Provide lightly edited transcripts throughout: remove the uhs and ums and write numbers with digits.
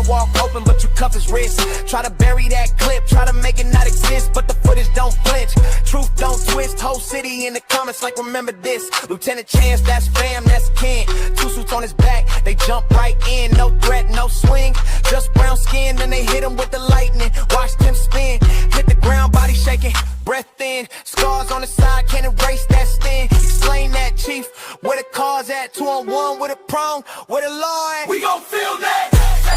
Sidewalk open, but you cuff his wrist. Try to bury that clip, try to make it not exist, but the footage don't flinch. Truth don't twist, whole city in the comments like remember this. Lieutenant Chance, that's fam, that's kin. 2 suits on his back, they jump right in. No threat, no swing, just brown skin. Then they hit him with the lightning, watch them spin. Hit the ground, body shaking, breath thin. Scars on the side, can't erase that sting. Explain that, chief, where the car's at. 2-on-1 with a prong, with a law at. We gon' feel that.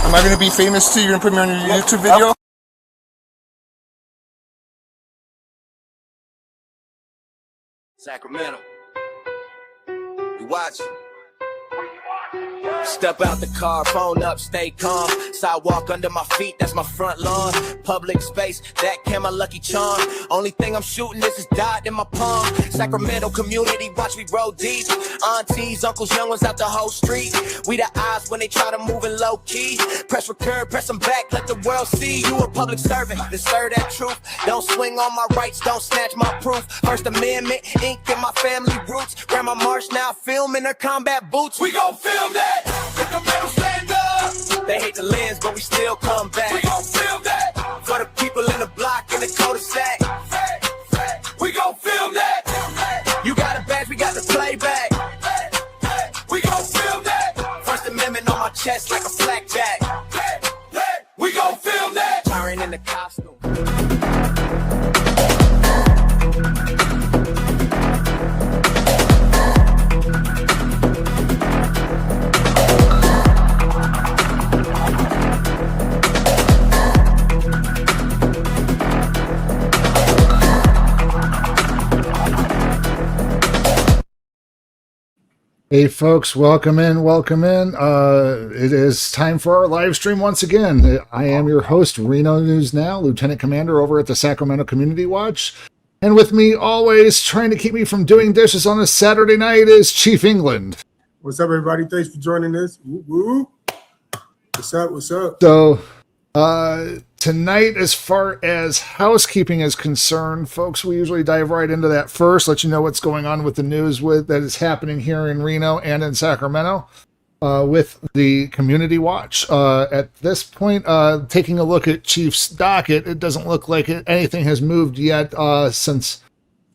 Am I gonna be famous too? You're gonna put me on your YouTube video? Sacramento, we watch. Step out the car, phone up, stay calm. Sidewalk under my feet, that's my front lawn. Public space, that can my lucky charm. Only thing I'm shooting is dot in my palm. Sacramento Community Watch, we roll deep. Aunties, uncles, young ones out the whole street. We the eyes when they try to move in low key. Press record, press them back, let the world see. You a public servant, then serve that truth. Don't swing on my rights, don't snatch my proof. First Amendment, ink in my family roots. Grandma Marsh now filming her combat boots. We gon' film that. Sacramento stand up. They hate the lens, but we still come back. We gon' film that. For the people in the block, in the cul-de-sac. We gon' film that. You got a badge, we got the playback. We gon' film that. First Amendment on my chest like a flak jack. We gon' film that. Tyrant in the costume. Hey folks, welcome in, welcome in. It is time for our live stream once again. I am your host, Reno News Now, Lieutenant Commander over at the Sacramento Community Watch. And with me always, trying to keep me from doing dishes on a Saturday night, is Chief England. What's up, everybody? Thanks for joining us. Woo woo. What's up, what's up? So, tonight, as far as housekeeping is concerned, folks, we usually dive right into that first, let you know what's going on with the news that is happening here in Reno and in Sacramento with the Community Watch. At this point, taking a look at Chief's docket, it doesn't look like anything has moved yet since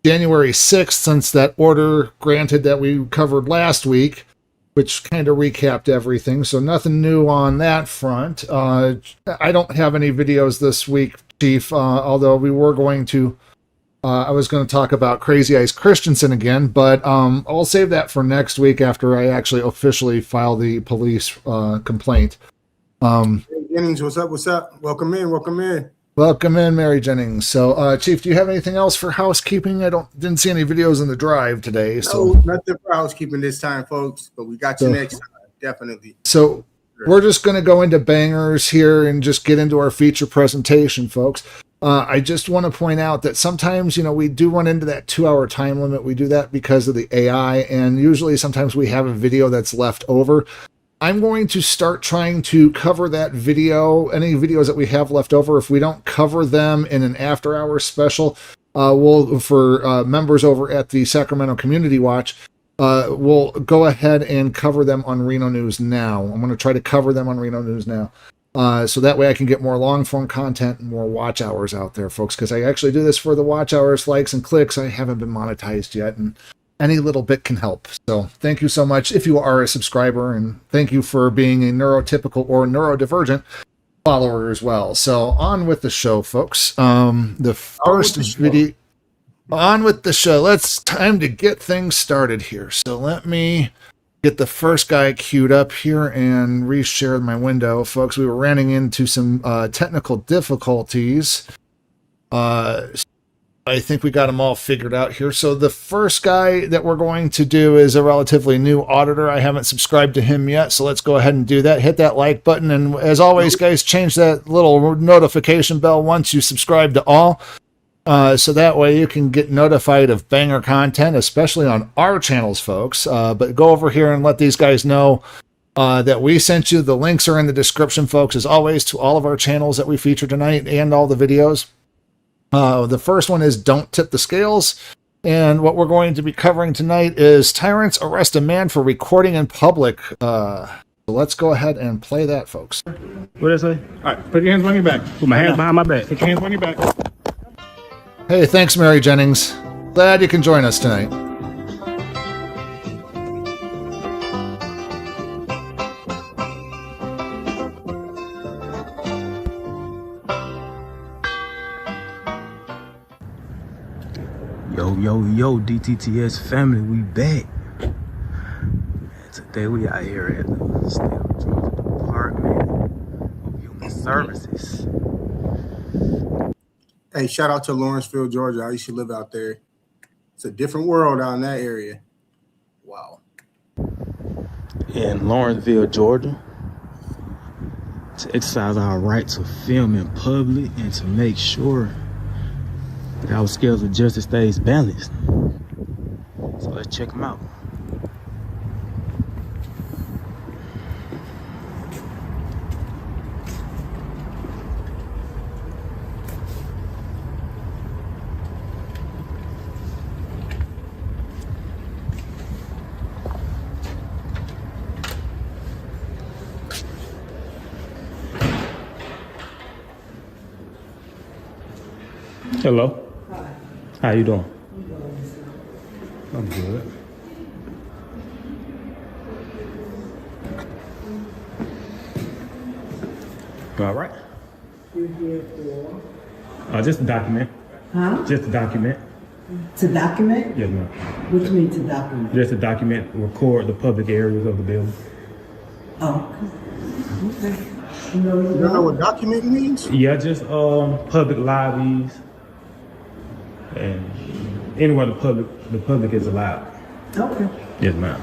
January 6th, since that order granted that we covered last week, which kind of recapped everything. So nothing new on that front. I don't have any videos this week, Chief, although we were going to, I was going to talk about Crazy Eyes Christensen again, but I'll save that for next week after I actually officially file the police complaint. Hey, Jennings, what's up, what's up? Welcome in, welcome in. Welcome in, Mary Jennings. So, Chief, do you have anything else for housekeeping? I didn't see any videos in the drive today. So nothing for housekeeping this time, folks, but we got you next time, definitely. So we're just going to go into bangers here and just get into our feature presentation, folks. I just want to point out that sometimes, we do run into that 2-hour time limit. We do that because of the AI, and usually sometimes we have a video that's left over. I'm going to start trying to cover that video, any videos that we have left over. If we don't cover them in an after-hours special, for members over at the Sacramento Community Watch, we'll go ahead and cover them on Reno News Now. I'm going to try to cover them on Reno News Now. So that way I can get more long-form content and more watch hours out there, folks, because I actually do this for the watch hours, likes, and clicks. I haven't been monetized yet, and any little bit can help. So thank you so much if you are a subscriber, and thank you for being a neurotypical or neurodivergent follower as well. So on with the show, folks. The first video, on with the show. Let's time to get things started here. So let me get the first guy queued up here and reshare my window, folks. We were running into some technical difficulties. I think we got them all figured out here. So the first guy that we're going to do is a relatively new auditor. I haven't subscribed to him yet, so let's go ahead and do that. Hit that like button, and as always, guys, change that little notification bell once you subscribe to all, so that way you can get notified of banger content, especially on our channels, folks. But go over here and let these guys know that we sent you. The links are in the description, folks, as always, to all of our channels that we feature tonight and all the videos. The first one is Don't Tip the Scales, and what we're going to be covering tonight is Tyrants Arrest a Man for Recording in Public. So So let's go ahead and play that, folks. What did I say? All right, put your hands on your back. Put my hands behind my back. Put your hands on your back. Hey, thanks, Mary Jennings. Glad you can join us tonight. Yo, DTTS family, we back. Today we out here at the State of Georgia Department of Human Services. Hey, shout out to Lawrenceville, Georgia. I used to live out there. It's a different world out in that area. Wow. In Lawrenceville, Georgia, to exercise our right to film in public and to make sure that our scales of justice stays balanced. So let's check them out. Hello. Hi. How you doing? I'm good. You all right? You're here for? Just a document. Huh? Just a document. To document? Yes, ma'am. What do you mean to document? Just a document, record the public areas of the building. Oh. Okay. You don't know what document means? Yeah, just public lobbies and anywhere the public is allowed. Okay. Yes, ma'am.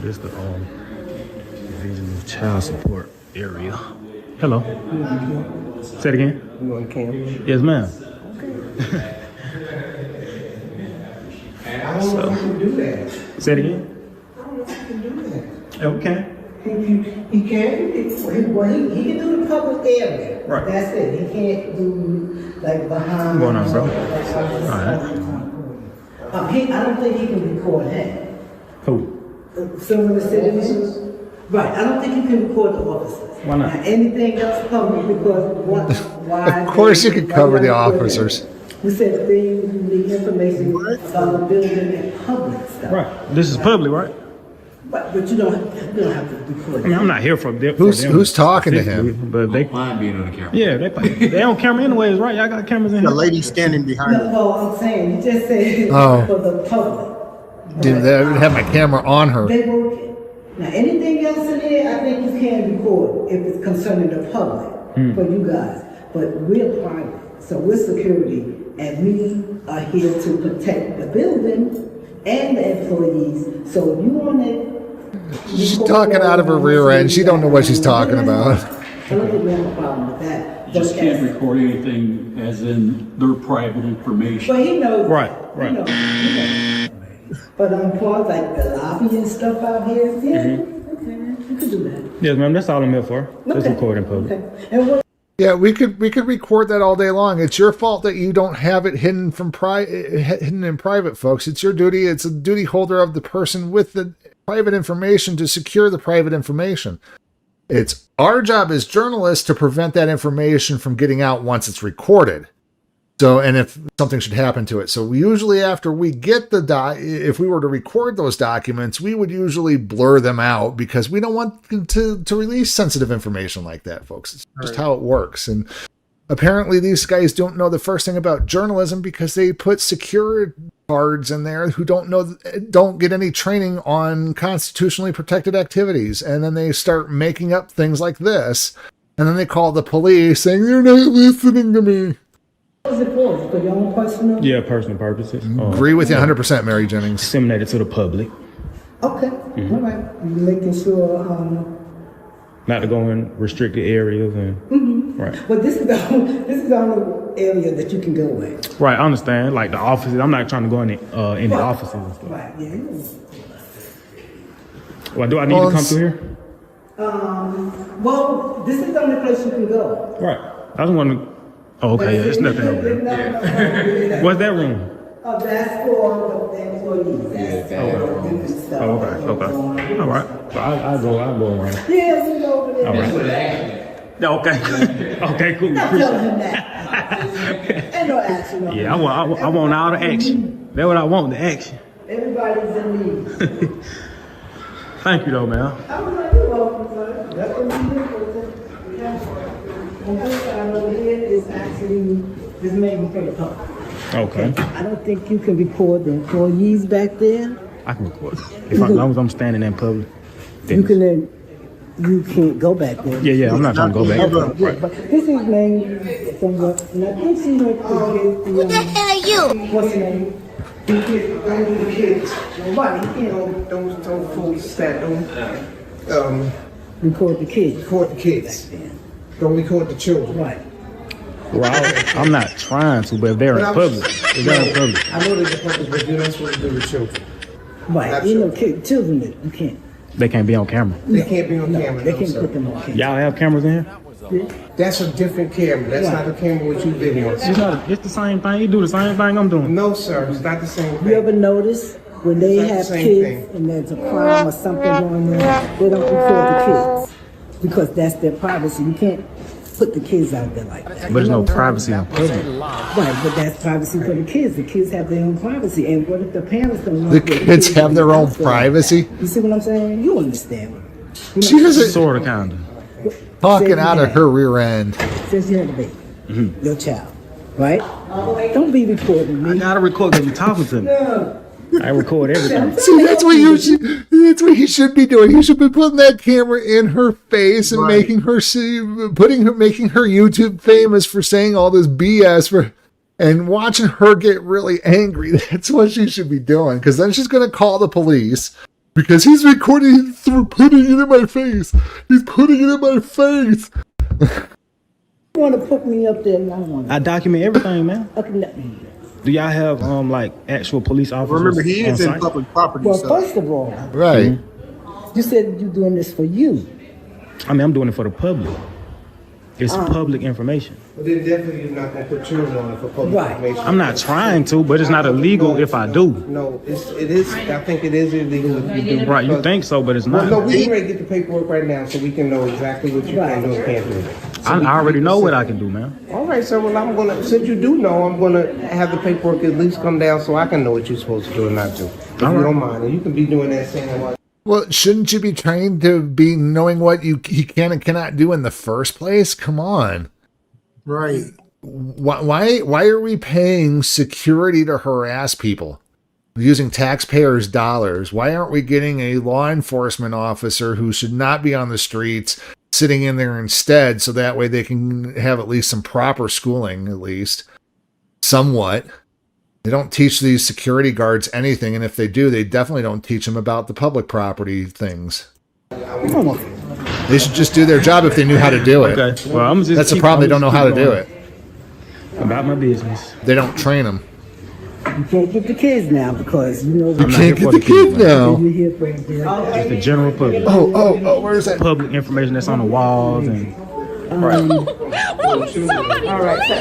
This is the Division of Child Support area. Hello. Say it again. You on camera? Yes, ma'am. Okay. I don't know if you can do that. Say it again. I don't know if you can do that. Okay. He can. Well, he can do the public area. Right. That's it. He can't do like behind. What's going on, bro? All right. I don't think he can record that. Who? Some of the citizens. Right. I don't think you can record the officers. Why not? Now, anything else public because why? Of course you could cover the officers. We said the information about the building and public stuff. Right. This is public, right? But you don't have to record. I mean, I'm not here for them. Who's talking to him? But they Mind being on the camera. Yeah, they on camera anyways, right? Y'all got cameras in The here. lady standing behind No, her. well, I'm saying, you just said Oh. for the public. Didn't have my camera on her. They work it. Now, anything else in here, I think you can record if it's concerning the public for you guys. But we're private, so we're security, and we are here to protect the building and the employees. So if you want it, She's talking out of her rear end. She don't know what she's talking about. I don't think we have a problem with that. You just can't record anything as in their private information. But he knows. Right. He knows. But far as like the lobby and stuff out here, yeah, okay, you can do that. Yes, ma'am. That's all I'm here for. Just Okay. recording public. Okay. And what? Yeah, we could record that all day long. It's your fault that you don't have it hidden hidden in private, folks. It's your duty. It's a duty holder of the person with the private information to secure the private information. It's our job as journalists to prevent that information from getting out once it's recorded. So, and if something should happen to it. So we usually, after we get if we were to record those documents, we would usually blur them out because we don't want to release sensitive information like that, folks. It's just how it works. And apparently these guys don't know the first thing about journalism because they put security guards in there who don't get any training on constitutionally protected activities. And then they start making up things like this. And then they call the police saying, "You're not listening to me." What is it for? For your own personal? Yeah, personal purposes. Agree with you 100%, Mary Jennings. Disseminated to the public. Okay. All right. You making sure. Not to go in restricted areas and right. But this is the only area that you can go in. Right, I understand. Like the offices, I'm not trying to go in the offices and stuff. Right. Yeah. Well, do I need to come through here? Well, this is the only place you can go. Right. I just want to. Oh, okay, yeah, there's nothing over there. there. What's that room? That's for the employees. Okay. All right. So I'll go around. Yeah, we go over there. All right. Okay. Okay, cool. Not Appreciate telling him it. that. Ain't no action. Yeah, I want all the action. That's what I want, the action. Everybody's in need. Thank you though, man. I'm like, you're welcome, sir. That's what we do for the and this side over here is actually this made for the public. Okay. I don't think you can record the employees back there. I can record. As long as I'm standing in public. You can then, you can't go back there. Yeah, I'm not trying to go back. Okay, yeah, but this is named from the, and I think she went to get the, Who the hell are you? what's the name? The kids. Nobody, you can't Those folks that don't record the kids. record the kids. Don't record the children. Right. Well, I'm not trying to, but if they're in public, I know they're in public, but you're not supposed to do with children. Right, you know, children, you can't. they can't be on camera. They can't be on camera. They no, can't sir. put them on camera. Y'all have cameras in here? That's a different camera. That's not the camera with you videos. It's the same thing. You do the same thing I'm doing. No, sir. It's not the same You thing. ever notice when they It's not the have same kids thing. and there's a crime or something going on, they don't record the kids because that's their privacy. You can't put the kids out there like that. But there's no privacy in public. Right, but that's privacy for the kids. The kids have their own privacy. And what if the parents don't want The their kids have in their the own house there? privacy. You see what I'm saying? You understand. She doesn't Sort of, kind of. talking out of her rear end. Since you had a baby, your child, right? Don't be recording I me. gotta record because you're talking to me. I record everything. See, that's what that's what he should be doing. He should be putting that camera in her face and making her making her YouTube famous for saying all this BS and watching her get really angry. That's what she should be doing, because then she's gonna call the police because he's recording through putting it in my face. He's putting it in my face. You want to put me up there and I want I document everything, man. to. Do y'all have like actual police officers? Remember, he is on in site? public property. Well, so first of all, Right. you said you're doing this for you. I mean, I'm doing it for the public. It's public information. But then definitely you're not going to put children on it for public Right. information. I'm not trying to, but it's not illegal if I do. No, it is. I think it is illegal if you do. Right, you because- think so, but it's Well, no, not. we can ready to get the paperwork right now so we can know exactly what you can do and can't do. I already know what I can do, man. All right, so well, I'm gonna. Since you do know, I'm gonna have the paperwork at least come down so I can know what you're supposed to do and not do. If you don't mind, and you can be doing that saying what. Well, shouldn't you be trained to be knowing what he can and cannot do in the first place? Come on. right. Why are we paying security to harass people using taxpayers' dollars? Why aren't we getting a law enforcement officer who should not be on the streets sitting in there instead, so that way they can have at least some proper schooling, at least somewhat? They don't teach these security guards anything, and if they do, they definitely don't teach them about the public property things. They should just do their job if they knew how to do it. Okay. Well, I'm just. That's the problem. They don't know how to do it. About my business. They don't train them. You can't get the kids now because you know You not can't here get for the the kids, kids man. now. you're here for the It's the general public. Oh, where's that? Public information that's on the walls and. All right,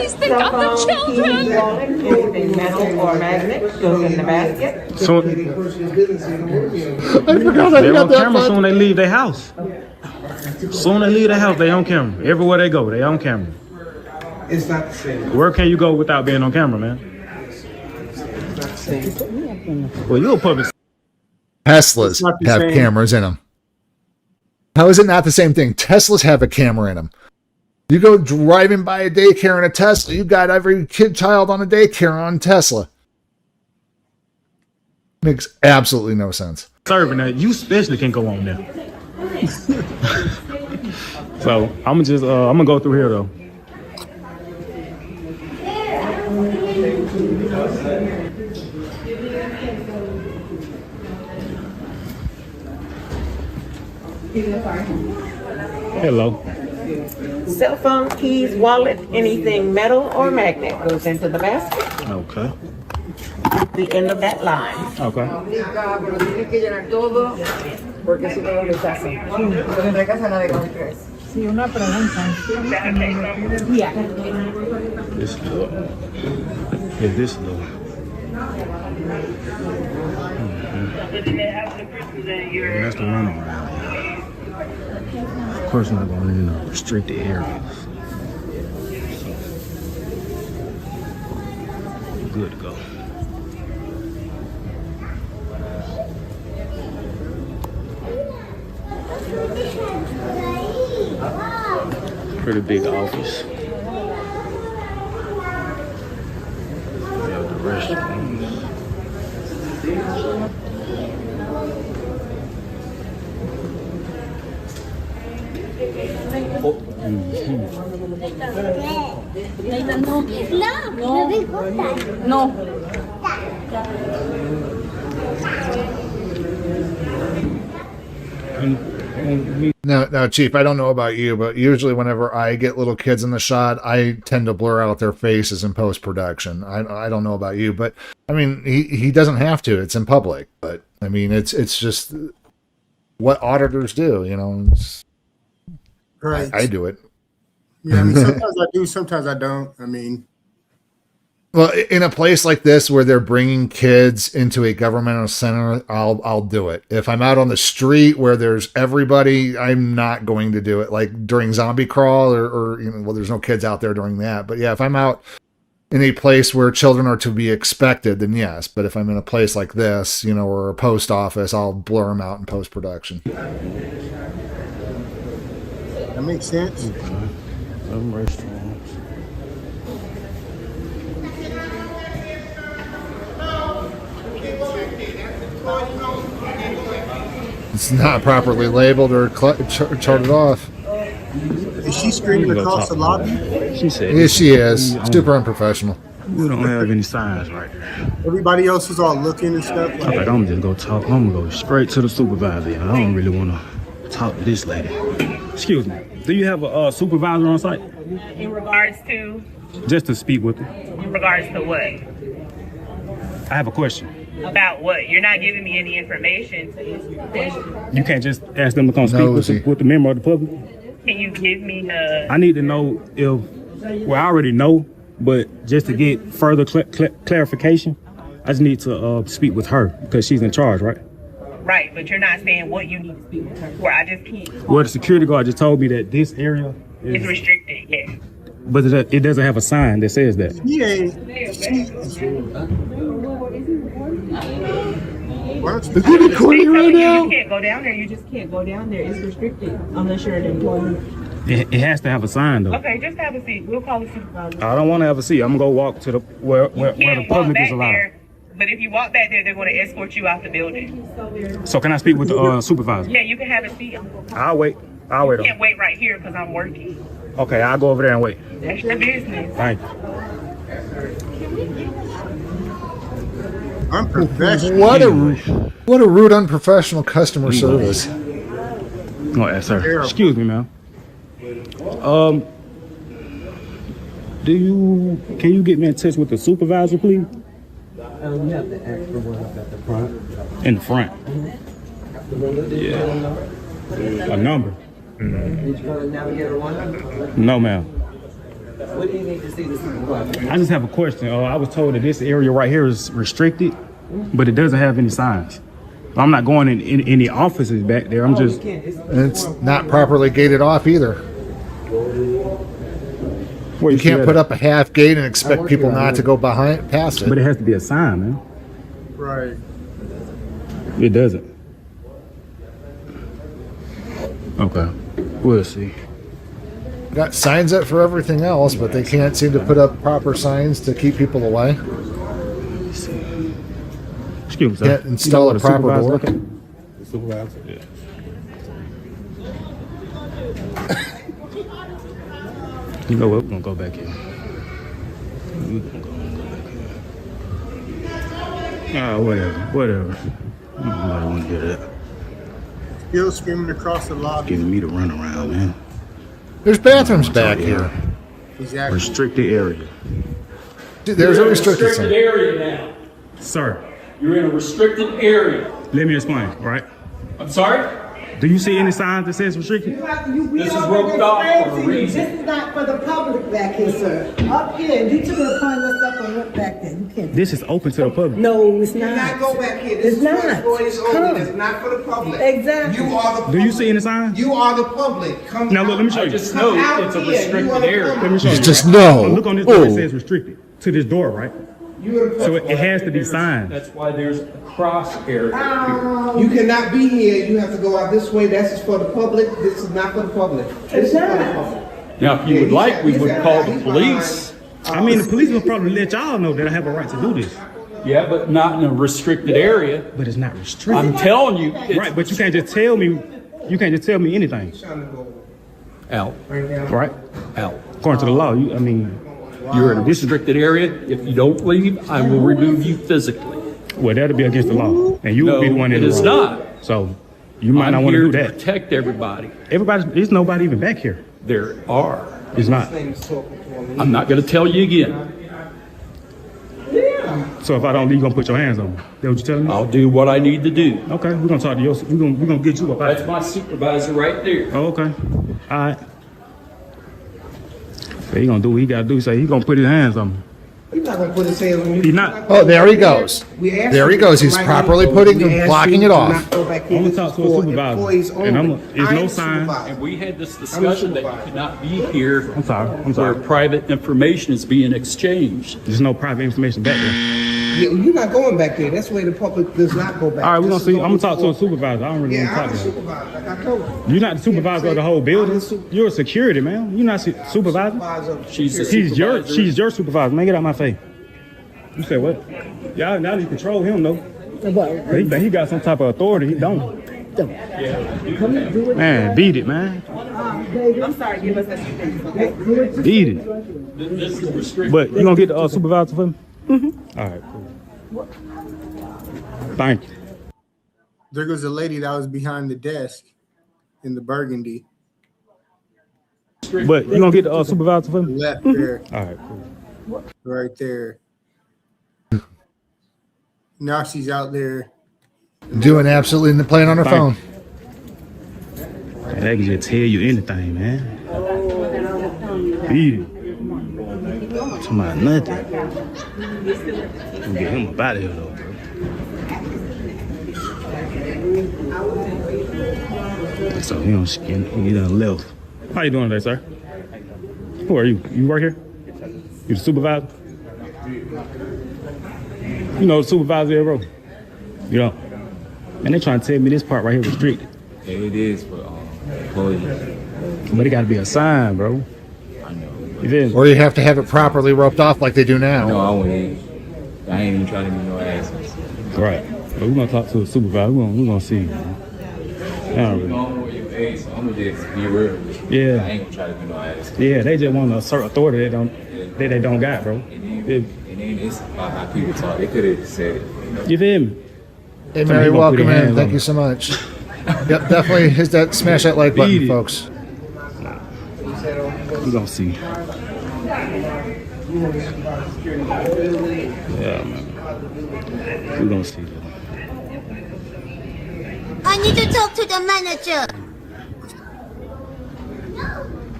cell phone, keys, wallet, anything metal or magnet goes in the basket. So I forgot I they're got on that camera button. soon they leave their house. Soon they leave their house, they on camera. Everywhere they go, they on camera. It's not the same. Where can you go without being on camera, man? Well, you're a public. Teslas not the have same. cameras in them. How is it not the same thing? Teslas have a camera in them. You go driving by a daycare in a Tesla, you got every child on a daycare on Tesla. Makes absolutely no sense. Serving that, you especially can go on there. So I'm gonna go through here though. Hello. Cell phone, keys, wallet, anything metal or magnet goes into the basket. Okay. The end of that line. Okay. Sí, una pregunta. This little. Yeah, this little. Yeah, that's the runaround. Of course, I'm not going to restrict the areas. Good to go. Pretty big office. We have the restrooms. Now, Chief, I don't know about you, but usually whenever I get little kids in the shot, I tend to blur out their faces in post-production. I don't know about you, but I mean, he doesn't have to. It's in public, but I mean, it's just what auditors do, you know. Right. I do it. Yeah, I mean, sometimes I do, sometimes I don't. I mean, well, in a place like this where they're bringing kids into a governmental center, I'll do it. If I'm out on the street where there's everybody, I'm not going to do it. Like during Zombie Crawl, or you know, well, there's no kids out there during that. But yeah, if I'm out in a place where children are to be expected, then yes. But if I'm in a place like this, you know, or a post office, I'll blur them out in post production. that makes sense. Some restrooms. It's not properly labeled or charted off. Is she screaming across the lobby? She said. Yes, she is. Super unprofessional. We don't have any signs right there. Everybody else is all looking and stuff. I think I'm just gonna talk. I'm gonna go straight to the supervisor. I don't really want to talk to this lady. Excuse me. Do you have a supervisor on site? In regards to? Just to speak with her. In regards to what? I have a question. About what? You're not giving me any information to answer this. You can't just ask them to come speak with the member of the public? Can you give me the... I need to know if, well, I already know, but just to get further clarification, I just need to speak with her because she's in charge, right? Right, but you're not saying what you need to speak with her for. I just can't... Well, the security guard just told me that this area is... It's restricted, yes. But it doesn't have a sign that says that. Is he recording right now? You can't go down there. You just can't go down there. It's restricted unless you're an employee. It has to have a sign, though. Okay, just have a seat. We'll call the supervisor. I don't want to have a seat. I'm going to go walk to the where the public is allowed. There, but if you walk back there, they're going to escort you out the building. So can I speak with the supervisor? Yeah, you can have a seat. I'll wait. You can't wait right here because I'm working. Okay, I'll go over there and wait. That's your business. Thank you. Unprofessional. What a rude, unprofessional customer service. Oh, yes, sir. Excuse me, ma'am. Can you get me in touch with the supervisor, please? You have to ask for one up at the front. In the front. Yeah. A number. Did you want a navigator one? No, ma'am. What do you need to see the supervisor? I just have a question. I was told that this area right here is restricted, but it doesn't have any signs. I'm not going in any offices back there. I'm just... And it's not properly gated off either. You can't put up a half gate and expect people not to go past it. But it has to be a sign, man. Right. It doesn't. Okay. We'll see. Got signs up for everything else, but they can't seem to put up proper signs to keep people away. Excuse me, sir. Can't install a proper door. The supervisor? Yeah. You know what? We're going to go back here. Whatever. I don't want to hear that. Still screaming across the lobby. Giving me the runaround, man. There's bathrooms back here. Exactly. Restricted area. There's a restricted zone. area now. Sir. You're in a restricted area. Let me explain, right? I'm sorry? Do you see any signs that says restricted? This is roped off for a reason. This is not for the public back here, sir. Up here, you took it upon yourself and went back there. You can't. This is open to the public. No, it's not. Do not go back here. This is for employees only. It's not for the public. Exactly. You are the public. Do you see any signs? You are the public. Come Now look, let me show I you. just know it's a restricted area. Let me show you. Just right? know. Look on this door. It says restricted to this door, right? So it has to be signed. That's why there's a cross area here. You cannot be here. You have to go out this way. This is for the public. This is not for the public. This is for the public. Now, if you would like, we would call the police. I mean, the police will probably let y'all know that I have a right to do this. Yeah, but not in a restricted area. But it's not restricted. I'm telling you. Right, but you can't just tell me. You can't just tell me anything. Out. Right? Out. According to the law, I mean. You're in a restricted area. If you don't leave, I will remove you physically. Well, that'll be against the law, and you would be the one in the wrong. It is not. So you might not want to do that. Protect everybody. There's nobody even back here. There are. It's not. I'm not going to tell you again. So if I don't leave, you're gonna put your hands on me. That what you telling me? I'll do what I need to do. Okay, we're gonna talk to you. We're gonna get you up. That's my supervisor right there. Oh, okay. All right. So he gonna do what he gotta do. Say he gonna put his hands on me. He's not gonna put his hands on you. He's not. Oh, there he goes. There he goes. He's properly blocking it off. I'm gonna talk to a supervisor, and there's no sign. And we had this discussion that you could not be here. I'm sorry. Where private information is being exchanged. There's no private information back there. You're not going back there. That's where the public does not go back. All right, we're gonna see. I'm gonna talk to a supervisor. I don't really want to talk to him. Supervisor, like I told you. You're not the supervisor of the whole building. You're a security, man. You're not supervisor. She's your supervisor. Man, get out my face. You say what? Y'all now you control him though. He think he got some type of authority. He don't. Man, beat it, man. I'm sorry, give us a few things, okay? Beat it. This is restricted. But you gonna get the supervisor for me? Mm-hmm. All right, cool. Thank you. There goes a lady that was behind the desk in the burgundy. But you gonna get the supervisor for me? Left there. All right, cool. Right there. Now she's out there. Doing absolutely playing on her phone. Man, they can just tell you anything, man. Beat it. Talking about nothing. We'll get him up out of here, though, bro. So he done left. How you doing today, sir? Who are you? You work here? You the supervisor? You know the supervisor here, bro? You know? And they trying to tell me this part right here restricted. Yeah, it is for employees. But it got to be a sign, bro. I know. Or you have to have it properly roped off like they do now. No, I ain't even trying to be no asses. Right. But we're going to talk to a supervisor. We're going to see. Man. I'm going to just be real. Yeah. I ain't going to try to be no ass. Yeah, they just want to assert authority they don't got, bro. And then it's about how people talk. They could have said it. You feel me? Hey, Mary, welcome in. Thank you so much. Yep, definitely smash that like button, folks. We're going to see. Yeah, man. We're going to see. I need to talk to the manager.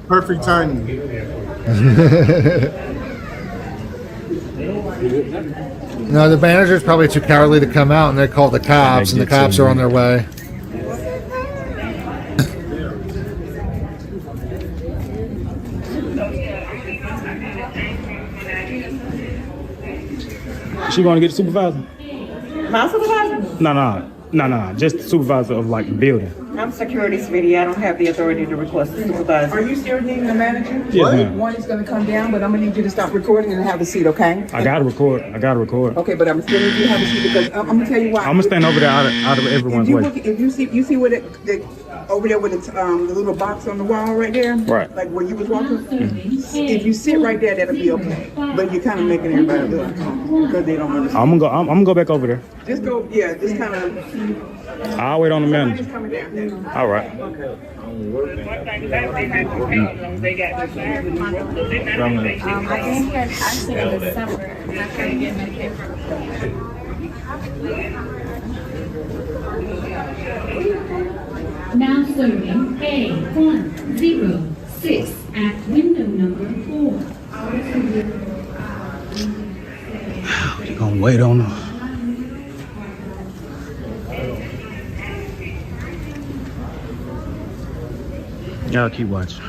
Perfect timing. No, the manager's probably too cowardly to come out, and they call the cops, and the cops are on their way. She going to get the supervisor? My supervisor? No. Just the supervisor of like the building. I'm security, sweetie. I don't have the authority to request a supervisor. Are you still needing the manager? Yes, ma'am. One is going to come down, but I'm going to need you to stop recording and have a seat, okay? I got to record. Okay, but I'm still need you to have a seat because I'm going to tell you why. I'm going to stand over there out of everyone's way. If you see where over there with the little box on the wall right there? Right. Like where you was walking? Mm-hmm. If you sit right there, that'll be okay. But you're kind of making everybody look because they don't understand. I'm gonna go back over there. Just go, yeah, just kind of. I'll wait on the manager. Coming down there. All right. I came here actually in December. I'm not trying to get my paper. Now serving A106 at window number 4. We're gonna wait on her. Y'all keep watching.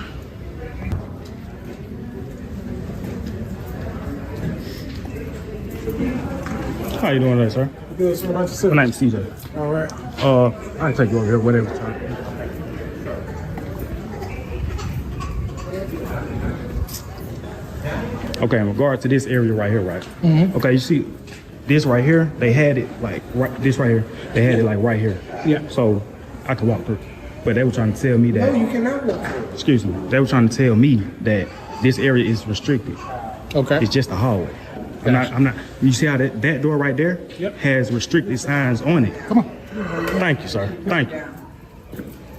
How you doing today, sir? Good, sir. About yourself? My name's CJ. All right. I'll take you over here, whatever time. Okay, in regard to this area right here, right? Mm-hmm. Okay, you see this right here, they had it like this right here, they had it like right here. Yeah. So I could walk through. But they were trying to tell me that. No, you cannot walk through. Excuse me. They were trying to tell me that this area is restricted. Okay. It's just a hallway. I'm not. You see how that door right there has restricted signs on it. Come on. Thank you, sir. Thank you.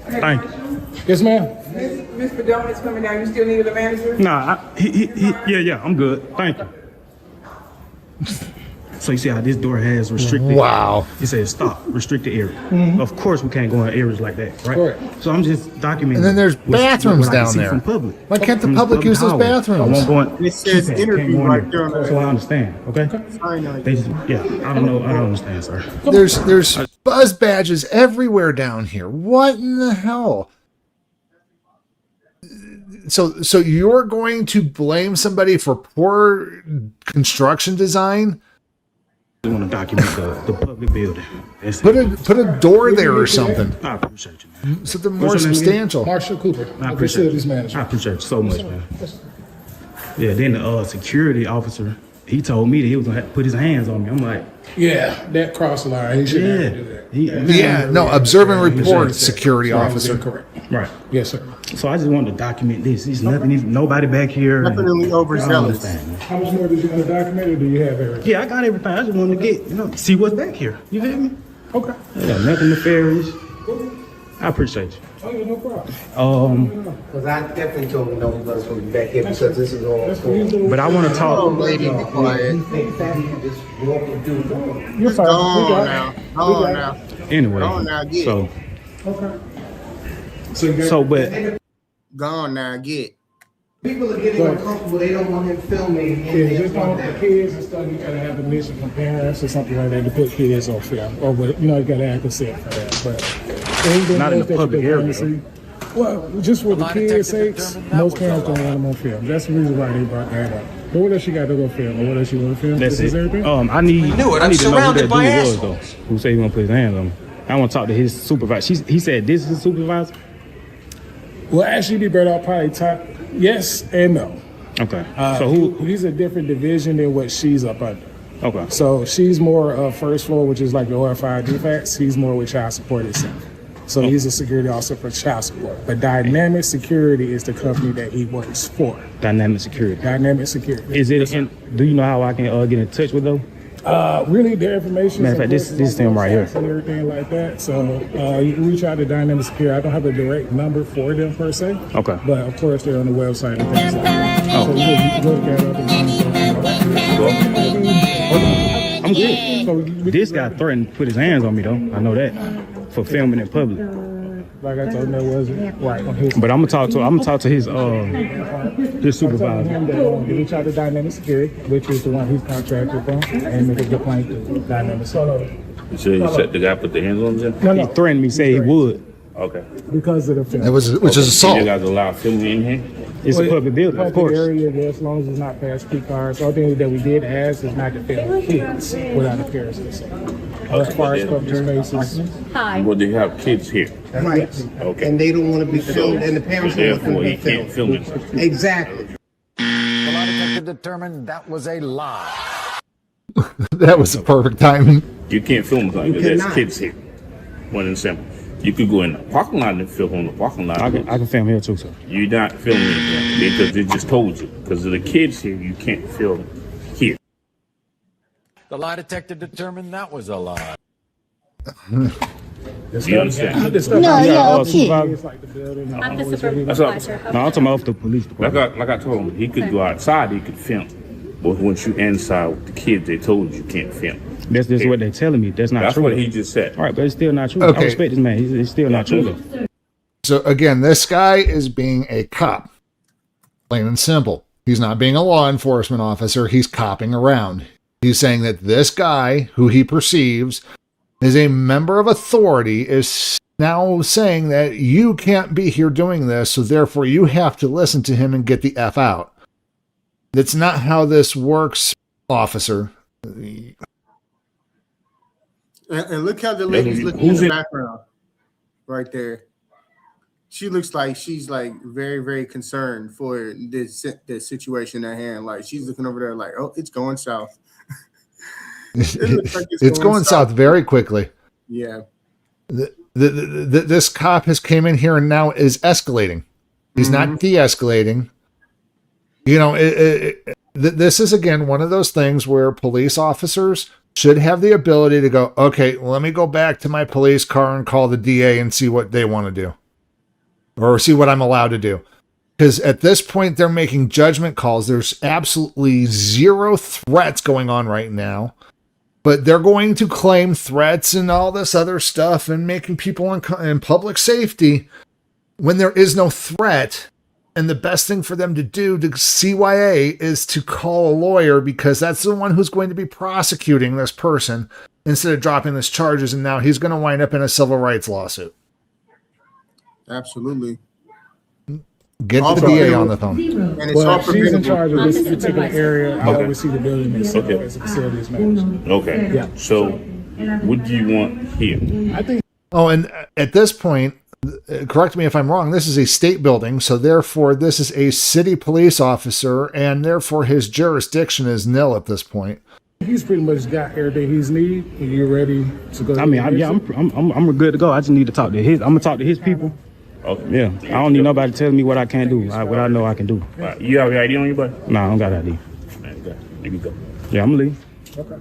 Thank you. Yes, ma'am. Miss Padone coming down. You still need the manager? Nah, yeah, I'm good. Thank you. So you see how this door has restricted? Wow. It says stop, restricted area. Mm-hmm. Of course we can't go in areas like that, right? Correct. So I'm just documenting. And then there's bathrooms what I can down see there. From public. Why can't the From public use those hallway. bathrooms? I won't go in. It says Can't interview go in right there. So I understand, okay? They just, yeah, I don't know. I don't understand, sir. There's buzz badges everywhere down here. What in the hell? So you're going to blame somebody for poor construction design? I want to document the public building. Put a door there or something. I appreciate you, man. Something more substantial. Marshall Cooper, I appreciate facilities you. manager. I appreciate you so much, man. Yeah, then the security officer, he told me that he was gonna have to put his hands on me. I'm like, Yeah, that cross line. He shouldn't have to do that. Yeah, no, observe and report, security officer. Correct. Right. Yes, sir. So I just wanted to document this. There's nothing, nobody back here. Definitely I don't overzealous. understand, man. How much more did you want to document, or do you have everything? Yeah, I got everything. I just wanted to get, see what's back here. You feel me? Okay. Yeah, nothing nefarious. I appreciate you. Oh, yeah, no problem. Because I definitely told him don't let us go back here because this is all for. But I want to talk. Lady, be quiet. You're fine. Go on now. Go on now. Anyway, Go on now, get. so Okay. but Go on now, get. People are getting uncomfortable. They don't want him filming. Yeah, just don't for kids and stuff. You gotta have permission from parents or something like that to put kids on film, or you gotta have consent for that. But anything Not in else the that public you area, see, well, just for the kids' sakes, most parents don't want them on film. That's the reason why they brought that up. But what else you got to go film? Or what else you want to film? that's This is it. everything? I need to know who that dude was assholes. though. Who said he gonna put his hands on me? I want to talk to his supervisor. He said this is his supervisor. Well, actually, be better off probably top yes and no. Okay. So He's a different division than what she's up under. Okay. So she's more first floor, which is like the OFI defects. He's more with child support itself. So he's a security officer for child support. But Dynamic Security is the company that he works for. Dynamic Security. Dynamic Security. Is it? Do you know how I can get in touch with them? Really, their information. Matter of fact, this is them right here. And everything like that. So you can reach out to Dynamic Security. I don't have a direct number for them per se. Okay. But of course, they're on the website and things like that. So you can look that up and I'm good. So this guy threatened to put his hands on me though. I know that for filming in public. like I told him, that wasn't right on his. But I'm gonna talk to his supervisor. Reach out to Dynamic Security, which is the one he's contracted from, and make a complaint to Dynamic Security. So you said the guy put the hands on him? No. He threatened me, say he would. Okay. Because of the film. Which is assault. You guys allow filming in here? It's a public building, of course. Area, as long as it's not past key cards. So the thing that we did ask is not to film kids without appearances. As far as public spaces. Hi. Well, they have kids here. Right. Okay. And they don't want to be filmed, and the parents don't want them Therefore, to he be can't filmed. film it. Exactly. The lie detector determined that was a lie. That was perfect timing. You can't film something You because there's cannot. kids here. One and simple. You could go in the parking lot and film on the parking lot. I can film here too, sir. You're not filming it because they just told you. Because of the kids here, you can't film here. The lie detector determined that was a lie. You understand? No, yeah, okay. It's like the building. I'm the That's supervisor. all. No, I'm talking about the police department. Like I told him, he could go outside, he could film. But once you inside with the kids, they told you can't film. That's just what they're telling me. That's not That's true. what he just said. All right, but it's still not true. Okay. I respect this man. It's still not true, though. So again, this guy is being a cop, plain and simple. He's not being a law enforcement officer. He's copping around. He's saying that this guy, who he perceives is a member of authority, is now saying that you can't be here doing this, so therefore you have to listen to him and get the F out. That's not how this works, officer. And look how the lady's looking in the background right there. She looks like she's like very, very concerned for this situation at hand. Like she's looking over there like, oh, it's going south. It looks like it's going south very quickly. Yeah. This cop has came in here and now is escalating. He's not de-escalating. You know, this is, again, one of those things where police officers should have the ability to go, okay, let me go back to my police car and call the DA and see what they want to do. Or see what I'm allowed to do. Because at this point, they're making judgment calls. There's absolutely zero threats going on right now. But they're going to claim threats and all this other stuff and making people in public safety when there is no threat. And the best thing for them to do to CYA is to call a lawyer, because that's the one who's going to be prosecuting this person instead of dropping this charges. And now he's going to wind up in a civil rights lawsuit. Absolutely. Get the DA on the phone. And it's Well, all she's in preventable. charge of this particular area. I Okay. oversee the building as Okay. as a facilities manager. Okay. Yeah. So, what do you want here? I think. Oh, and at this point, correct me if I'm wrong, this is a state building, so therefore this is a city police officer, and therefore his jurisdiction is nil at this point. He's pretty much got everything he's need. And you're ready to go. I mean, I'm good to go. I just need to talk to his. I'm gonna talk to his people. Okay. Yeah, I don't need nobody telling me what I can't do. What I know I can do. Right. You have your ID on you, buddy? Nah, I don't got ID. Man, you can go. Yeah, I'm gonna leave. Okay.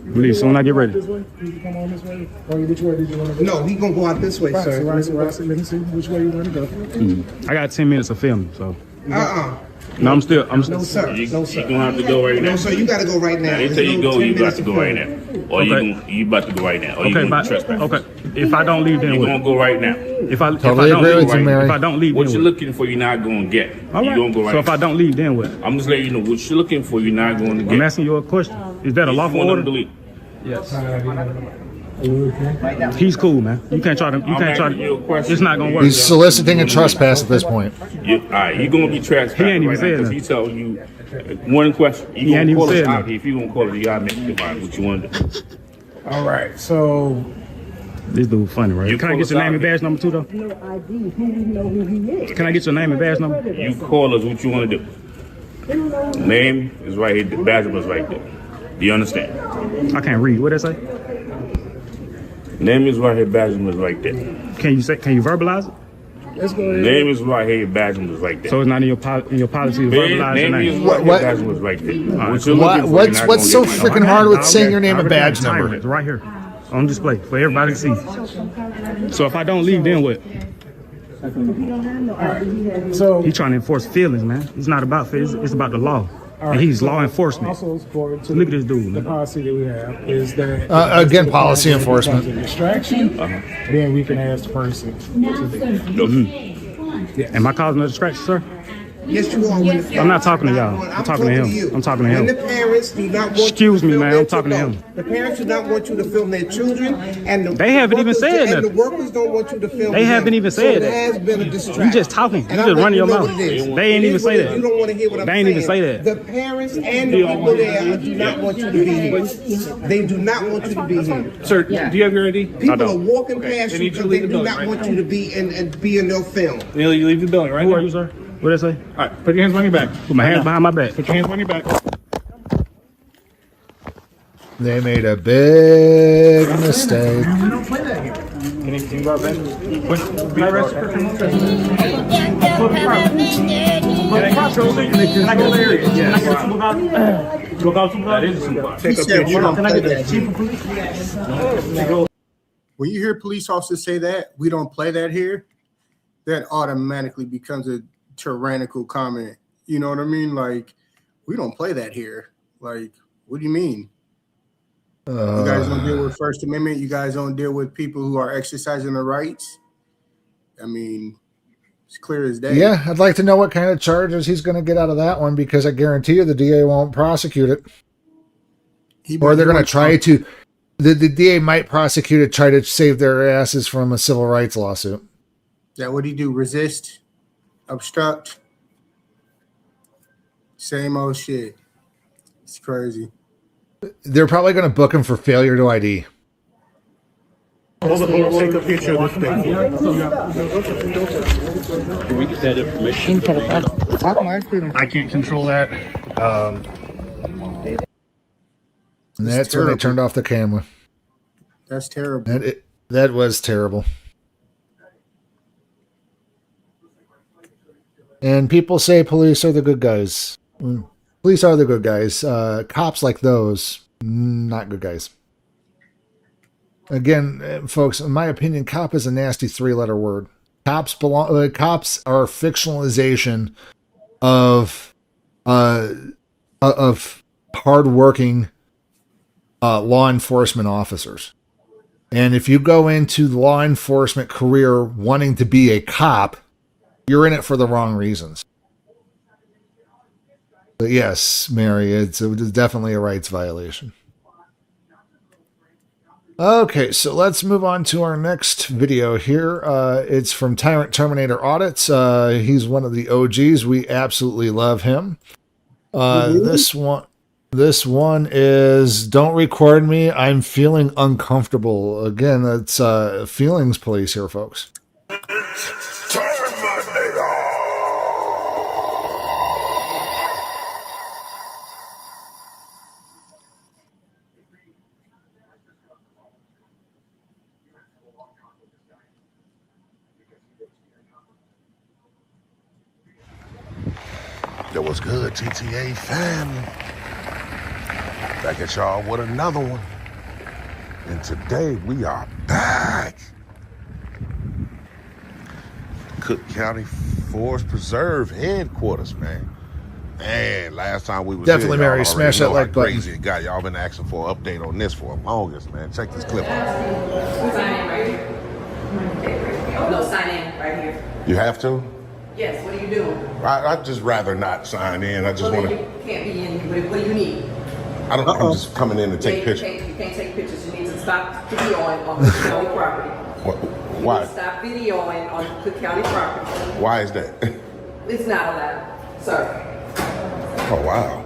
Leave soon as I get ready. This way? Did you come on this way? Or which way did you want to go? No, he gonna go out this way, Right, sir. so let me see which way you want to go. I got 10 minutes of filming, so. No, No, sir. You're going to have to go right now. No, sir, you gotta go right now. Now, they There's say you no go, 10 you got minutes to of go right filming. now. Or you about to go right now. Or you Okay, going to trespass. okay. If I don't leave, then You're what? going to go right now. If I Totally don't agree leave, with you, Mary. if I don't leave, What then you're what? looking for, you're not going to get. All You're right. going to go right So if now. I don't leave, then what? I'm just letting you know what you're looking for, you're not going to get. I'm asking you a question. Is that a You lawful want them order? to leave. Yes. He's cool, man. You can't try to. I'm asking you a question. It's not gonna work. He's soliciting a trespass at this point. All right, you're going to be trespassed. He ain't even right said now, 'cause nothing. he telling you one question. He You ain't going to even call us said out nothing. here. If you going to call us, you got to make divide what you want to do. All right, so This dude funny, right? You Can I call get us your out name and here. badge number too, though? No ID. Who we know who he is? Can I get your name and badge number? You call us what you want to do. Name is right here. The badge number is right there. Do you understand? I can't read. What did I say? Name is right here. Badge number is right there. Can you verbalize it? let's go ahead. Name is right here. Badge number is right there. So it's not in your policy to verbalize your Name is name. right here. What- Badge number is right there. What you're What's looking for, you're not what's gonna so get. freaking hard with saying your name and badge number? It's right here on display for everybody to see. So if I don't leave, then what? So He's trying to enforce feelings, man. It's not about feelings. It's about the law. And he's law enforcement. also according to Look at this dude, the man. policy that we have is that Again, policy enforcement. distraction, then we can ask the person to leave. Am I causing a distraction, sir? Yes, you are. When the I'm not talking to y'all. parents- I'm talking to him. you. I'm talking to When him. the parents do not want Excuse you me, to film man, their I'm talking to children. him. The parents do not want you to film their children, and the They haven't even workers- said and the nothing. workers don't want you to film. They haven't them. even So said it that. has been a distraction. You just talking. You And just I'm running your letting mouth. you know what it is. They ain't It even is say what it that. is. You don't want to hear what I'm They saying. ain't even say that. The parents and the people there do not want you to be here. They do not want you to be here. Sir, do you have your ID? People are walking past They you need you because to they leave the do building not right want now. you to be and be in their film. You leave the building right Who now. are you, sir? What did I say? All right, put your hands on your back. Put my hands behind my back. Put your hands on your back. They made a big mistake. We don't play that here. Can you go out back? Be arrested for criminal trespass. Can I go there? Yes. That is a supervisor. He said, "We don't Can I play get the that chief here." of police? When you hear police officers say that, we don't play that here, that automatically becomes a tyrannical comment. You know what I mean? Like, we don't play that here. Like, what do you mean? You guys don't deal with First Amendment. You guys don't deal with people who are exercising their rights. I mean, it's clear as day. Yeah, I'd like to know what kind of charges he's going to get out of that one, because I guarantee you the DA won't prosecute it. Or they're going to try to. The DA might prosecute it, try to save their asses from a civil rights lawsuit. Is that what he do? Resist? Obstruct? Same old shit. It's crazy. They're probably going to book him for failure to ID. Take a picture of this thing. Can we get that information? I can't control that. And that's when they turned off the camera. That's terrible. That was terrible. And people say police are the good guys. Police are the good guys. Cops like those, not good guys. Again, folks, in my opinion, cop is a nasty 3-letter word. Cops are fictionalization of hardworking law enforcement officers. And if you go into the law enforcement career wanting to be a cop, you're in it for the wrong reasons. But yes, Mary, it's definitely a rights violation. Okay, so let's move on to our next video here. It's from Tyrant Terminator Audits. He's one of the OGs. We absolutely love him. This one is "Don't record me. I'm feeling uncomfortable." Again, that's feelings police here, folks. That was good, TTA family. Back at y'all with another one. And today we are back. Cook County Forest Preserve headquarters, man. Man, last time we was definitely here, Mary, smash that like button. Crazy it got. Y'all been asking for an update on this for the longest, man. Check this clip out. Sign in right here. No, sign in right here. You have to? Yes, what are you doing? I'd just rather not sign in. I just want to. You can't be in. What do you need? I don't. I'm just coming in to take pictures. You can't take pictures. You need to stop videoing on Cook County property. Why? You need to stop videoing on Cook County property. Why is that? It's not allowed, sir. Oh wow,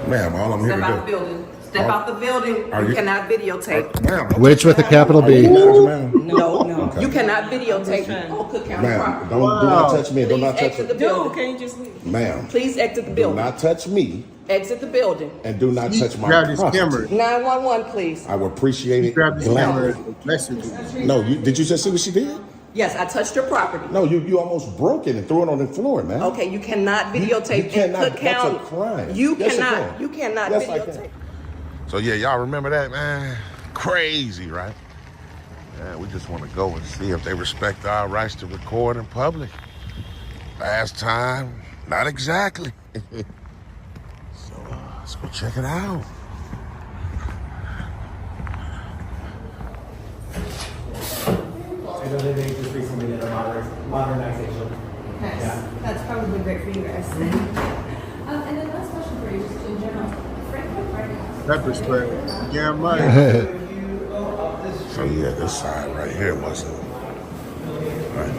ma'am! All I'm here to do. Step out the building. Step out the building. You cannot videotape. Which with a capital B. No. Okay. You cannot videotape on Cook County property. Do not touch me. Do not touch Exit the me. building. Can you just leave? Ma'am. Please exit the building. Do not touch me. Exit the building. And do not touch my property. 911, please. I would appreciate it. No, did you just see what she did? Yes, I touched your property. No, you almost broke it and threw it on the floor, man. Okay, you cannot videotape in Cook County. That's a crime. You Yes, cannot. You cannot Yes, I videotape. can. So yeah, y'all remember that, man? Crazy, right? Yeah, we just want to go and see if they respect our rights to record in public. Last time, not exactly. So let's go check it out. I know that they just recently did a modernization. That's probably great for you guys. And then last question for you, just in general. Pepper spray. Damn right. So yeah, this side right here wasn't. Right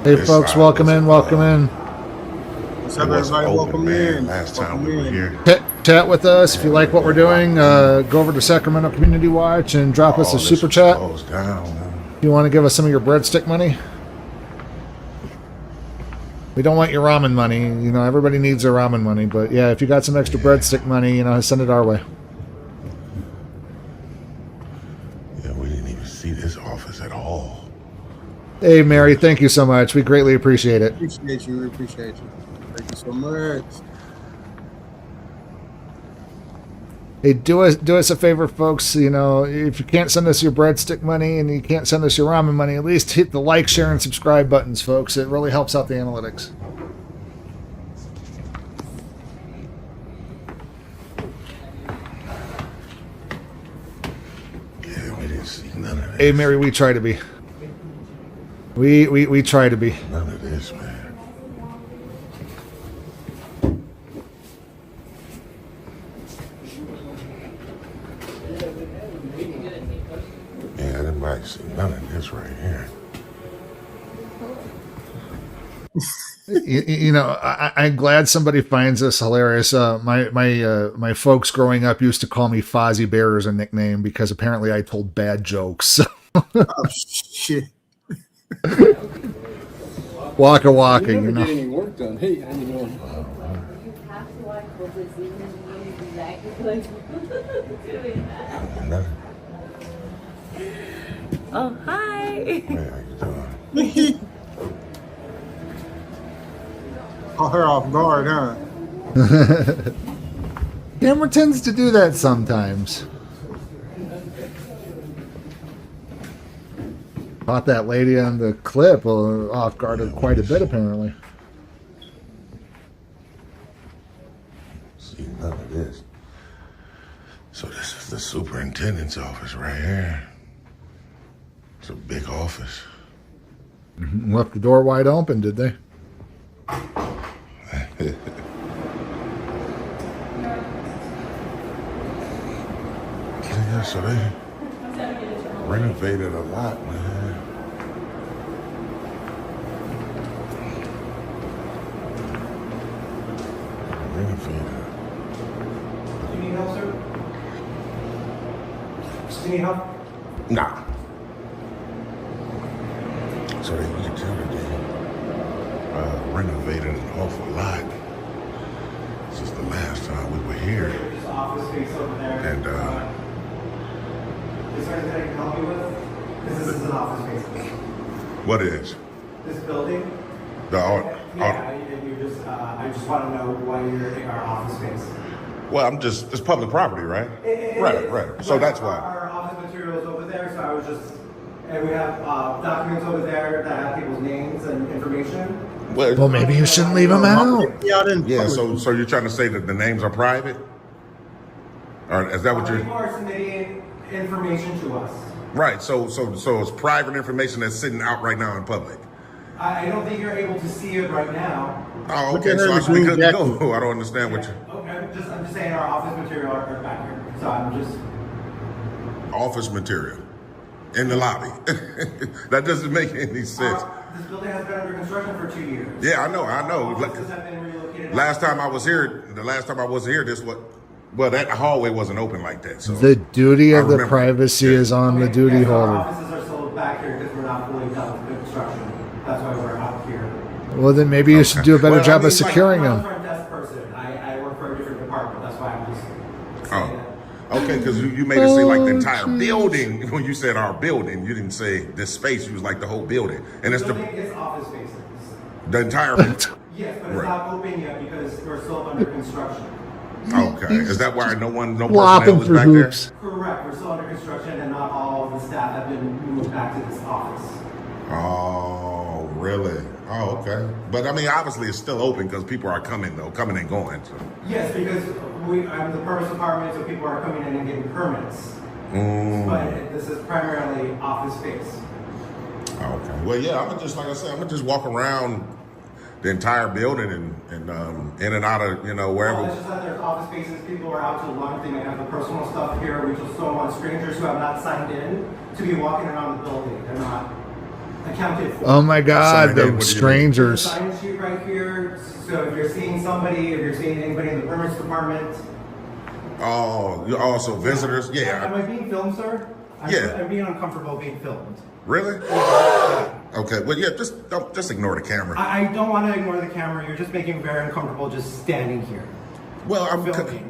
there. Hey folks, welcome in, welcome in. What's up, everybody? Welcome in. Last time we were here. Chat with us. If you like what we're doing, go over to Sacramento Community Watch and drop us a super chat. If you want to give us some of your breadstick money. We don't want your ramen money. You know, everybody needs their ramen money. But yeah, if you got some extra breadstick money, you know, send it our way. Yeah, we didn't even see this office at all. Hey, Mary, thank you so much. We greatly appreciate it. Appreciate you. We appreciate you. Thank you so much. Hey, do us a favor, folks. You know, if you can't send us your breadstick money and you can't send us your ramen money, at least hit the like, share, and subscribe buttons, folks. It really helps out the analytics. didn't see none of this. Hey, Mary, we try to be. We try to be. None of this, man. Yeah, I didn't see none of this right here. You know, I'm glad somebody finds this hilarious. My folks growing up used to call me Fozzie Bear as a nickname because apparently I told bad jokes. Oh shit! Waka waka, you know. Get any work done. Hey, how you doing? Oh, hi. Caught her off guard, huh? Camera tends to do that sometimes. Caught that lady on the clip off guard quite a bit, apparently. See none of this. So this is the superintendent's office right here. It's a big office. Left the door wide open, did they? Yeah, so they renovated a lot, man. Renovated. Do you need help, sir? Do you need help? Nah. So you can tell that they renovated an awful lot since the last time we were here. There's an office space over there. And is there anything I can help you with? Because this is an office space. what is? This building? The I just want to know why you're in our office space. well, it's public property, right? Right. So that's why. Our office material is over there, so I was just, and we have documents over there that have people's names and information. Well, maybe you shouldn't leave them out. Yeah, so you're trying to say that the names are private? Or is that what you're... People are submitting information to us. Right, so it's private information that's sitting out right now in public. I don't think you're able to see it right now. Oh, okay, so I should be good to go. I don't understand what you... Okay, I'm just saying our office material are back here. So I'm just... Office material in the lobby. That doesn't make any sense. This building has been under construction for 2 years. Yeah, I know. Offices have been relocated. The last time I was here, that hallway wasn't open like that. So The duty of the privacy is on the duty Our holder. offices are still back here because we're not fully done with the construction. That's why we're out here. Well, then maybe you should do a better job of securing I'm them. not a front desk person. I work for a different department. That's why I'm just saying that. Okay, because you made it seem like the entire building. When you said our building, you didn't say this space. You was like the whole building, and it's The building is office spaces. the entire. Yes, but it's not open yet because we're still under construction. Okay, is that why no personnel Flopping was through back hoops. Correct. We're still under construction, and not all of the staff have been moved back to this office. there? Oh, really? Oh, okay. But I mean, obviously, it's still open because people are coming and going. So. Yes, because I'm the permits department, so people are coming in and getting permits. But this is primarily office space. Okay. Well, yeah, I'm gonna just walk around the entire building and in and out of wherever. Well, it's just that there's office spaces. People are out to lunch. They may have the personal stuff here. We just don't want strangers who have not signed in to be walking around the building. They're not accounted for. Oh my God, the strangers. There's a sign sheet right here. So if you're seeing anybody in the permits department. Oh, you're also visitors? Yeah. Am I being filmed, sir? I'm being uncomfortable being filmed. Really? Okay. Well, yeah. Just ignore the camera. I don't want to ignore the camera. You're just making me very uncomfortable just standing here. Well,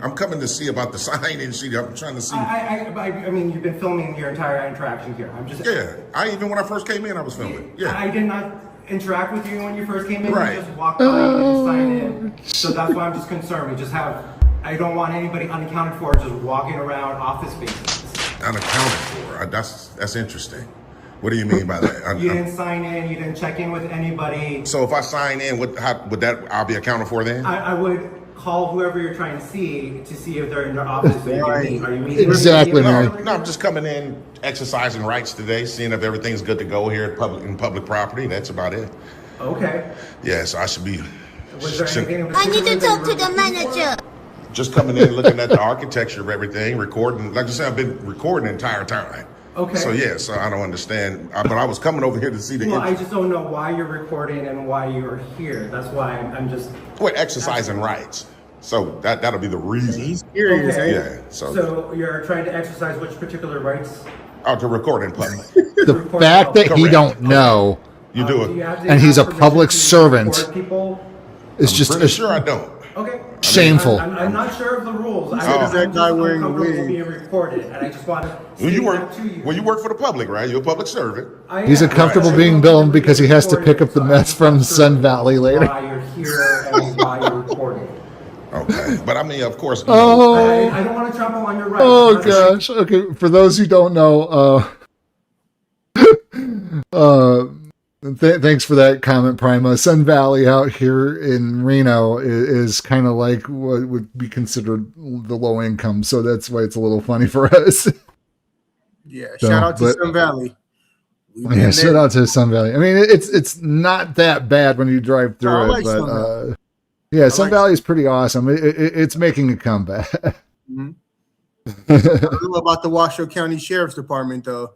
I'm coming to see about the sign and sheet. I'm trying to see. I mean, you've been filming your entire interaction here. I'm just. Yeah. Even when I first came in, I was filming. Yeah. I did not interact with you when you first came in. Right. You just walked by and just signed in. So that's why I'm just concerned. I don't want anybody unaccounted for just walking around office spaces. Unaccounted for? That's interesting. What do you mean by that? You didn't sign in. You didn't check in with anybody. So if I sign in, I'll be accounted for then? I would call whoever you're trying to see if they're in their office. So you can meet. Are you meeting? Exactly, Mary. No, I'm just coming in, exercising rights today, seeing if everything's good to go here in public property. That's about it. Okay. Yeah, so I should be. Was there anything in I need particular to talk to the manager. Just coming in, looking at the architecture of everything, recording. Like I said, I've been recording the entire time. Okay. So yeah, so I don't understand. But I was coming over here to see the. Well, I just don't know why you're recording and why you're here. That's why I'm just. We're exercising rights. So that'll be the reason. He's serious, Okay. Yeah. So you're trying to exercise which particular rights? To record in public. The fact that he don't know, You do Do you it. have to and he's a have public permission to servant, record people? is I'm just pretty sure I don't. Okay. shameful. I'm not sure of the rules. said I'm that just guy wearing a uncomfortable wig. being recorded, and I just want to. Well, you work. that to you. Well, you work for the public, right? You're a public servant. I He's am. uncomfortable I being don't billed want because he has to pick up the recorded, mess so from I'm Sun not Valley sure later. Why you're here and why you're recording. Okay, but I mean, of course. Oh. I don't want to trample on your rights. Oh I'm not sure. gosh. Okay, for those who don't know, thanks for that comment, Prima. Sun Valley out here in Reno is kind of like what would be considered the low income, so that's why it's a little funny for us. Yeah, So, shout out to but- Sun Valley. Yeah, shout out to Sun Valley. I mean, it's not that bad when you drive through I it, like but Sun Valley. yeah, Sun Valley is pretty awesome. It's making a comeback. Mhm. I don't know about the Washoe County Sheriff's Department though.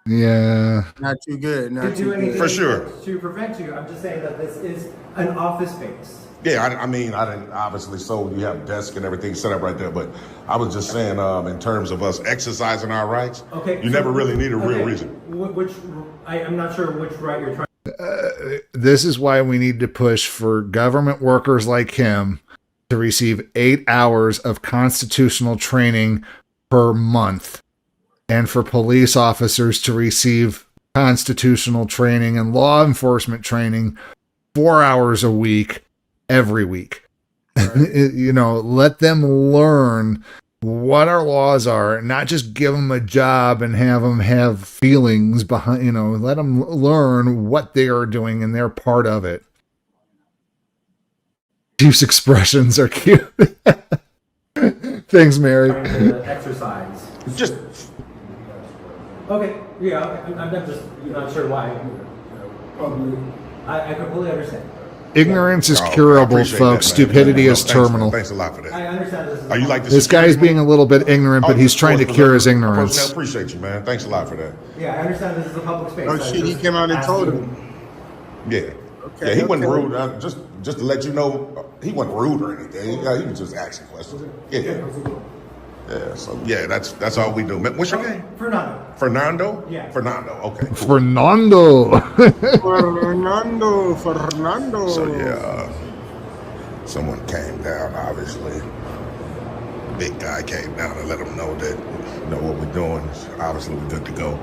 Yeah. Not too good. To Not do too anything good. For sure. to prevent you. I'm just saying that this is an office space. Yeah, I mean, I didn't obviously. So you have desk and everything set up right there, but I was just saying, in terms of us exercising our rights, Okay. you never really need a real okay, reason. I'm not sure which right you're trying. This is why we need to push for government workers like him to receive 8 hours of constitutional training per month, and for police officers to receive constitutional training and law enforcement training 4 hours a week, every week. You know, let them learn what our laws are, not just give them a job and have them have feelings behind, you know, let them learn what they are doing and they're part of it. Chief's expressions are cute. Thanks, Mary. Trying to exercise. Just Okay. Yeah. Okay. I'm just not sure why. I completely understand. Ignorance is I curable, appreciate folks. that, man. Stupidity No, is thanks, terminal. Thanks a lot for that. I understand this. Are you like This guy's being a little bit ignorant, but he's trying to cure his I ignorance. appreciate you, man. Thanks a lot for that. Yeah, I understand this is a public space. Oh I shit, he just came out and told asking- him. Yeah. Okay, Yeah, he wasn't okay. rude. Just to let you know, he wasn't rude or anything. He was just asking questions. Yeah. Yeah. So yeah, that's all we do. Man, what's your name? Fernando. Fernando? Yeah. Fernando. Okay. Cool. Fernando. Fernando. So yeah, someone came down. Obviously, the big guy came down and let him know that you know what we're doing. Obviously, we're good to go.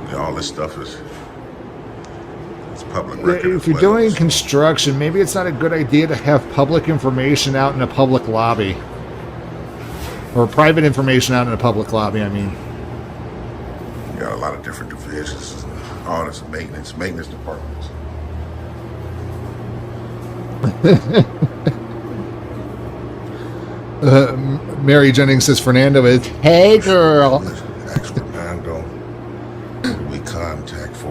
You know, all this stuff is it's public record. If you're doing construction, maybe it's not a good idea to have public information out in a public lobby. Or private information out in a public lobby, I mean. You got a lot of different divisions. All this maintenance departments. Mary Jennings says Fernando is, hey girl. Ask Fernando. We contact for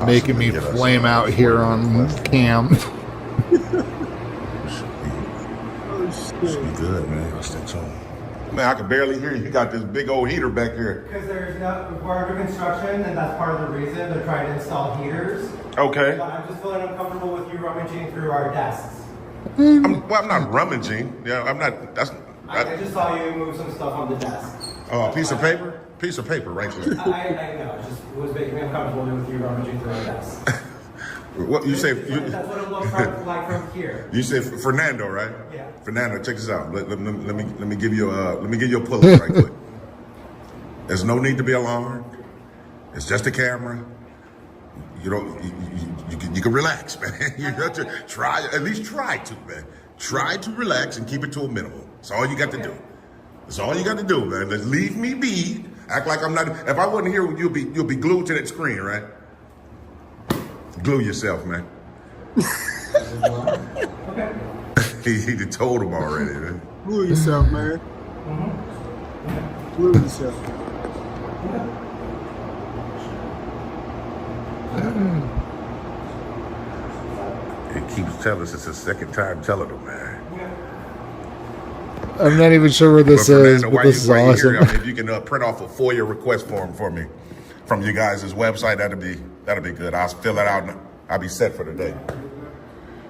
Making me flame out here on cam. Should be good, man. I think so. Man, I can barely hear you. You got this big old heater back here. Because we're under construction, and that's part of the reason they're trying to install heaters. Okay. So I'm just feeling uncomfortable with you rummaging through our desks. I'm not rummaging. Yeah, I'm not. I just saw you move some stuff on the desk. Oh, a piece of paper? Piece of paper right there. I know. It was making me uncomfortable with you rummaging through our desks. What you say? That's what it looks like from here. You say Fernando, right? Yeah. Fernando, check this out. Let me give you a pull up right quick. There's no need to be alarmed. It's just a camera. You don't. You can relax, man. You have to try. At least try to, man. Try to relax and keep it to a minimum. That's all you got to do. That's all you got to do, man. Just leave me be. Act like I'm not. If I wasn't here, you'll be glued to that screen, right? Glue yourself, man. He told him already. Man. Cool yourself, man. Cool yourself. He keeps telling us it's his second time telling him, man. I'm not even sure where this is, but this is awesome. Here, I mean, if you can print off a FOIA request form for me from you guys' website, that'd be good. I'll fill it out and I'll be set for the day.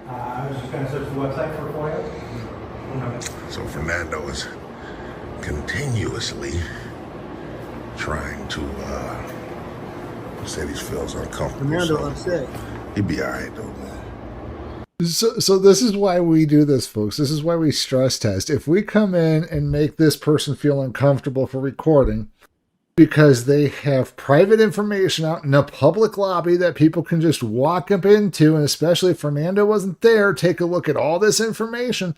I was just going to search the website for FOIA. So Fernando is continuously trying to say he feels uncomfortable. Fernando so upset. He'd be all right though, man. So this is why we do this, folks. This is why we stress test. If we come in and make this person feel uncomfortable for recording because they have private information out in a public lobby that people can just walk up into, and especially if Fernando wasn't there, take a look at all this information,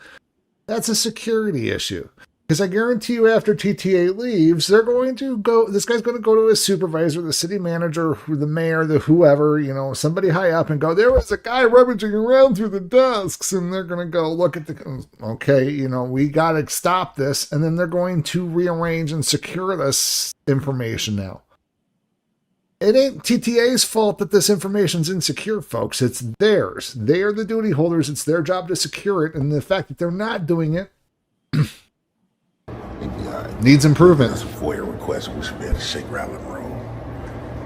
that's a security issue. Because I guarantee you after TTA leaves, they're going to go, this guy's going to go to his supervisor, the city manager, the mayor, the whoever, somebody high up and go, there was a guy rummaging around through the desks, and they're going to go look at okay, we got to stop this. And then they're going to rearrange and secure this information now. It ain't TTA's fault that this information's insecure, folks. It's theirs. They are the duty holders. It's their job to secure it. And the fact that they're not doing it needs improvement. That's a FOIA request. We should be able to shake, rattle, and roll.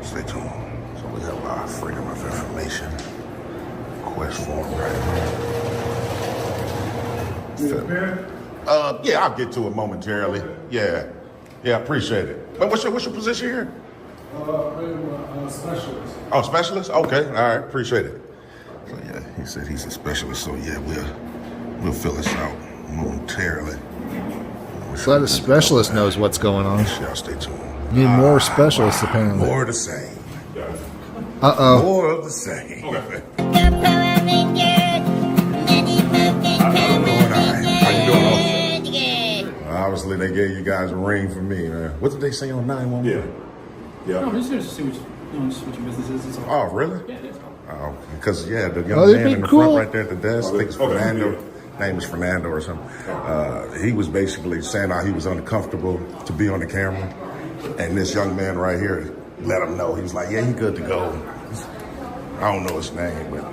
Stay tuned. So we have our freedom of information request form right here. Yeah, I'll get to it momentarily. Yeah, appreciate it. But what's your position here? I'm a specialist. Oh, specialist? Okay, all right, appreciate it. So yeah, he said he's a specialist. So yeah, we'll fill this out momentarily. Glad a specialist knows what's going on. Y'all stay tuned. Need more specialists, apparently. More of the same. Uh-oh. More of the same. Okay. How you doing, officer? Obviously, they gave you guys a ring for me, man. What did they say on 911? Yeah. No, I'm just here to see what your business is. Oh, really? Yeah, that's all. Oh, because, yeah, the young man in the front right there at the desk, I think it's Fernando. Name is Fernando or something. He was basically saying how he was uncomfortable to be on the camera, and this young man right here let him know. He was like, "Yeah, he good to go." I don't know his name, but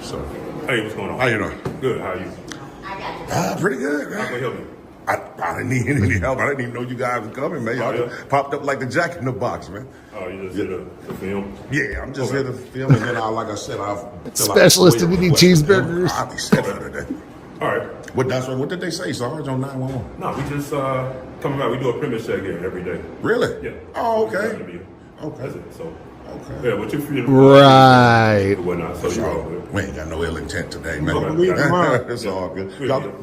so. Hey, what's going on? How you doing? Good. How are you? Pretty good. How can I help you? I didn't need any help. I didn't even know you guys were coming, man. Y'all just popped up like the Jack in the Box, man. Oh, you just here to film? Yeah, I'm just here to film, and then like I said, I'll specialist if you need cheeseburgers. I'll be set for today. All right. What did they say, Sarge, on 911? No, we just coming out. We do a premise check here every day. Really? Yeah. Oh, okay. Okay. That's it. So. Okay. Yeah, but you're free to right. Whatnot, so you're all good. We ain't got no ill intent today, man. It's all good.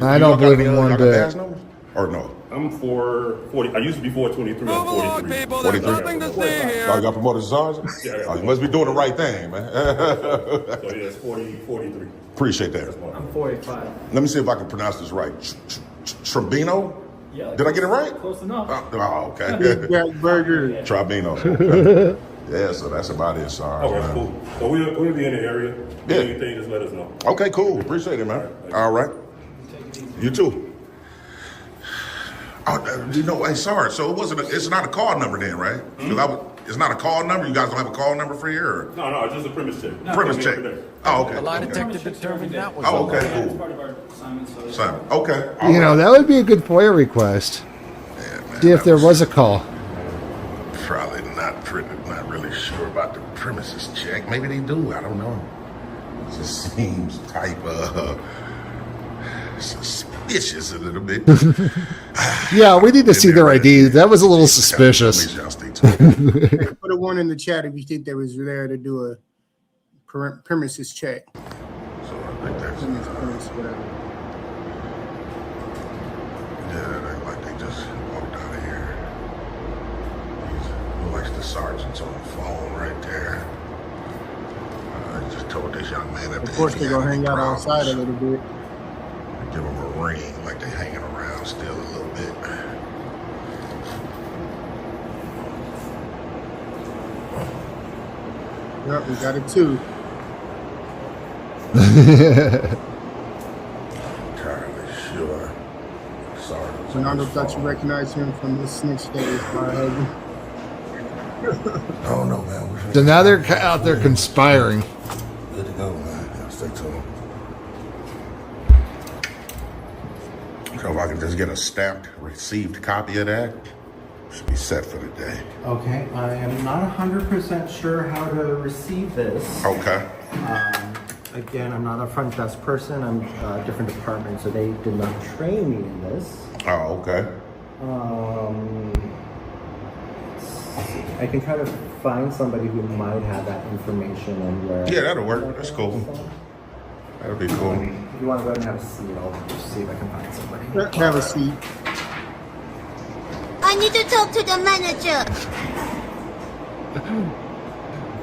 I don't believe in one bit. Or no? I'm 440. I used to be 423. I'm 43. 43. Y'all got promoted to sergeant? Yeah. Oh, you must be doing the right thing, man. So yeah, it's 43. Appreciate that. I'm 485. Let me see if I can pronounce this right. Trabino? Yeah. Did I get it right? Close enough. Oh, okay. Burger. Trabino. Okay. Yeah, so that's about it, Sarge. Okay, cool. So we'll be in the area. Yeah. Anything, just let us know. Okay, cool. Appreciate it, man. All right. You too. Oh, hey, Sarge, so it's not a call number then, right? It's not a call number? You guys don't have a call number for here? Or? No, it's just a premise check. Premise check. Oh, okay. The lie detector determined that was okay, It's cool. part of our assignment, so Simon. Okay. That would be a good FOIA request. Yeah, man, See if there was a call. Probably not really sure about the premises check. Maybe they do. I don't know. It just seems type of suspicious a little bit. Yeah, we need to see their ID. That was a little suspicious. Put a one in the chat if you think they was there to do a premises check. So I think that's whatever. Yeah, like they just walked out of here. Looks like the sergeant's on the phone right there. I just told this young man that. Of course, they're gonna hang out outside a little bit. Give them a ring, like they hanging around still a little bit. Yep, we got it too. Sure. Sorry. Fernando thought you recognized him from the snitch days, my husband. I don't know, man. So now they're out there conspiring. Good to go, man. I'll stick to him. So if I can just get a stamped, received copy of that, should be set for the day. Okay, I am not 100% sure how to receive this. Okay. Again, I'm not a front desk person. I'm a different department, so they did not train me in this. Oh, okay. I can try to find somebody who might have that information and where. Yeah, that'll work. That's cool. That'll be cool. If you want to go ahead and have a seat, I'll just see if I can find somebody. Have a seat. I need to talk to the manager.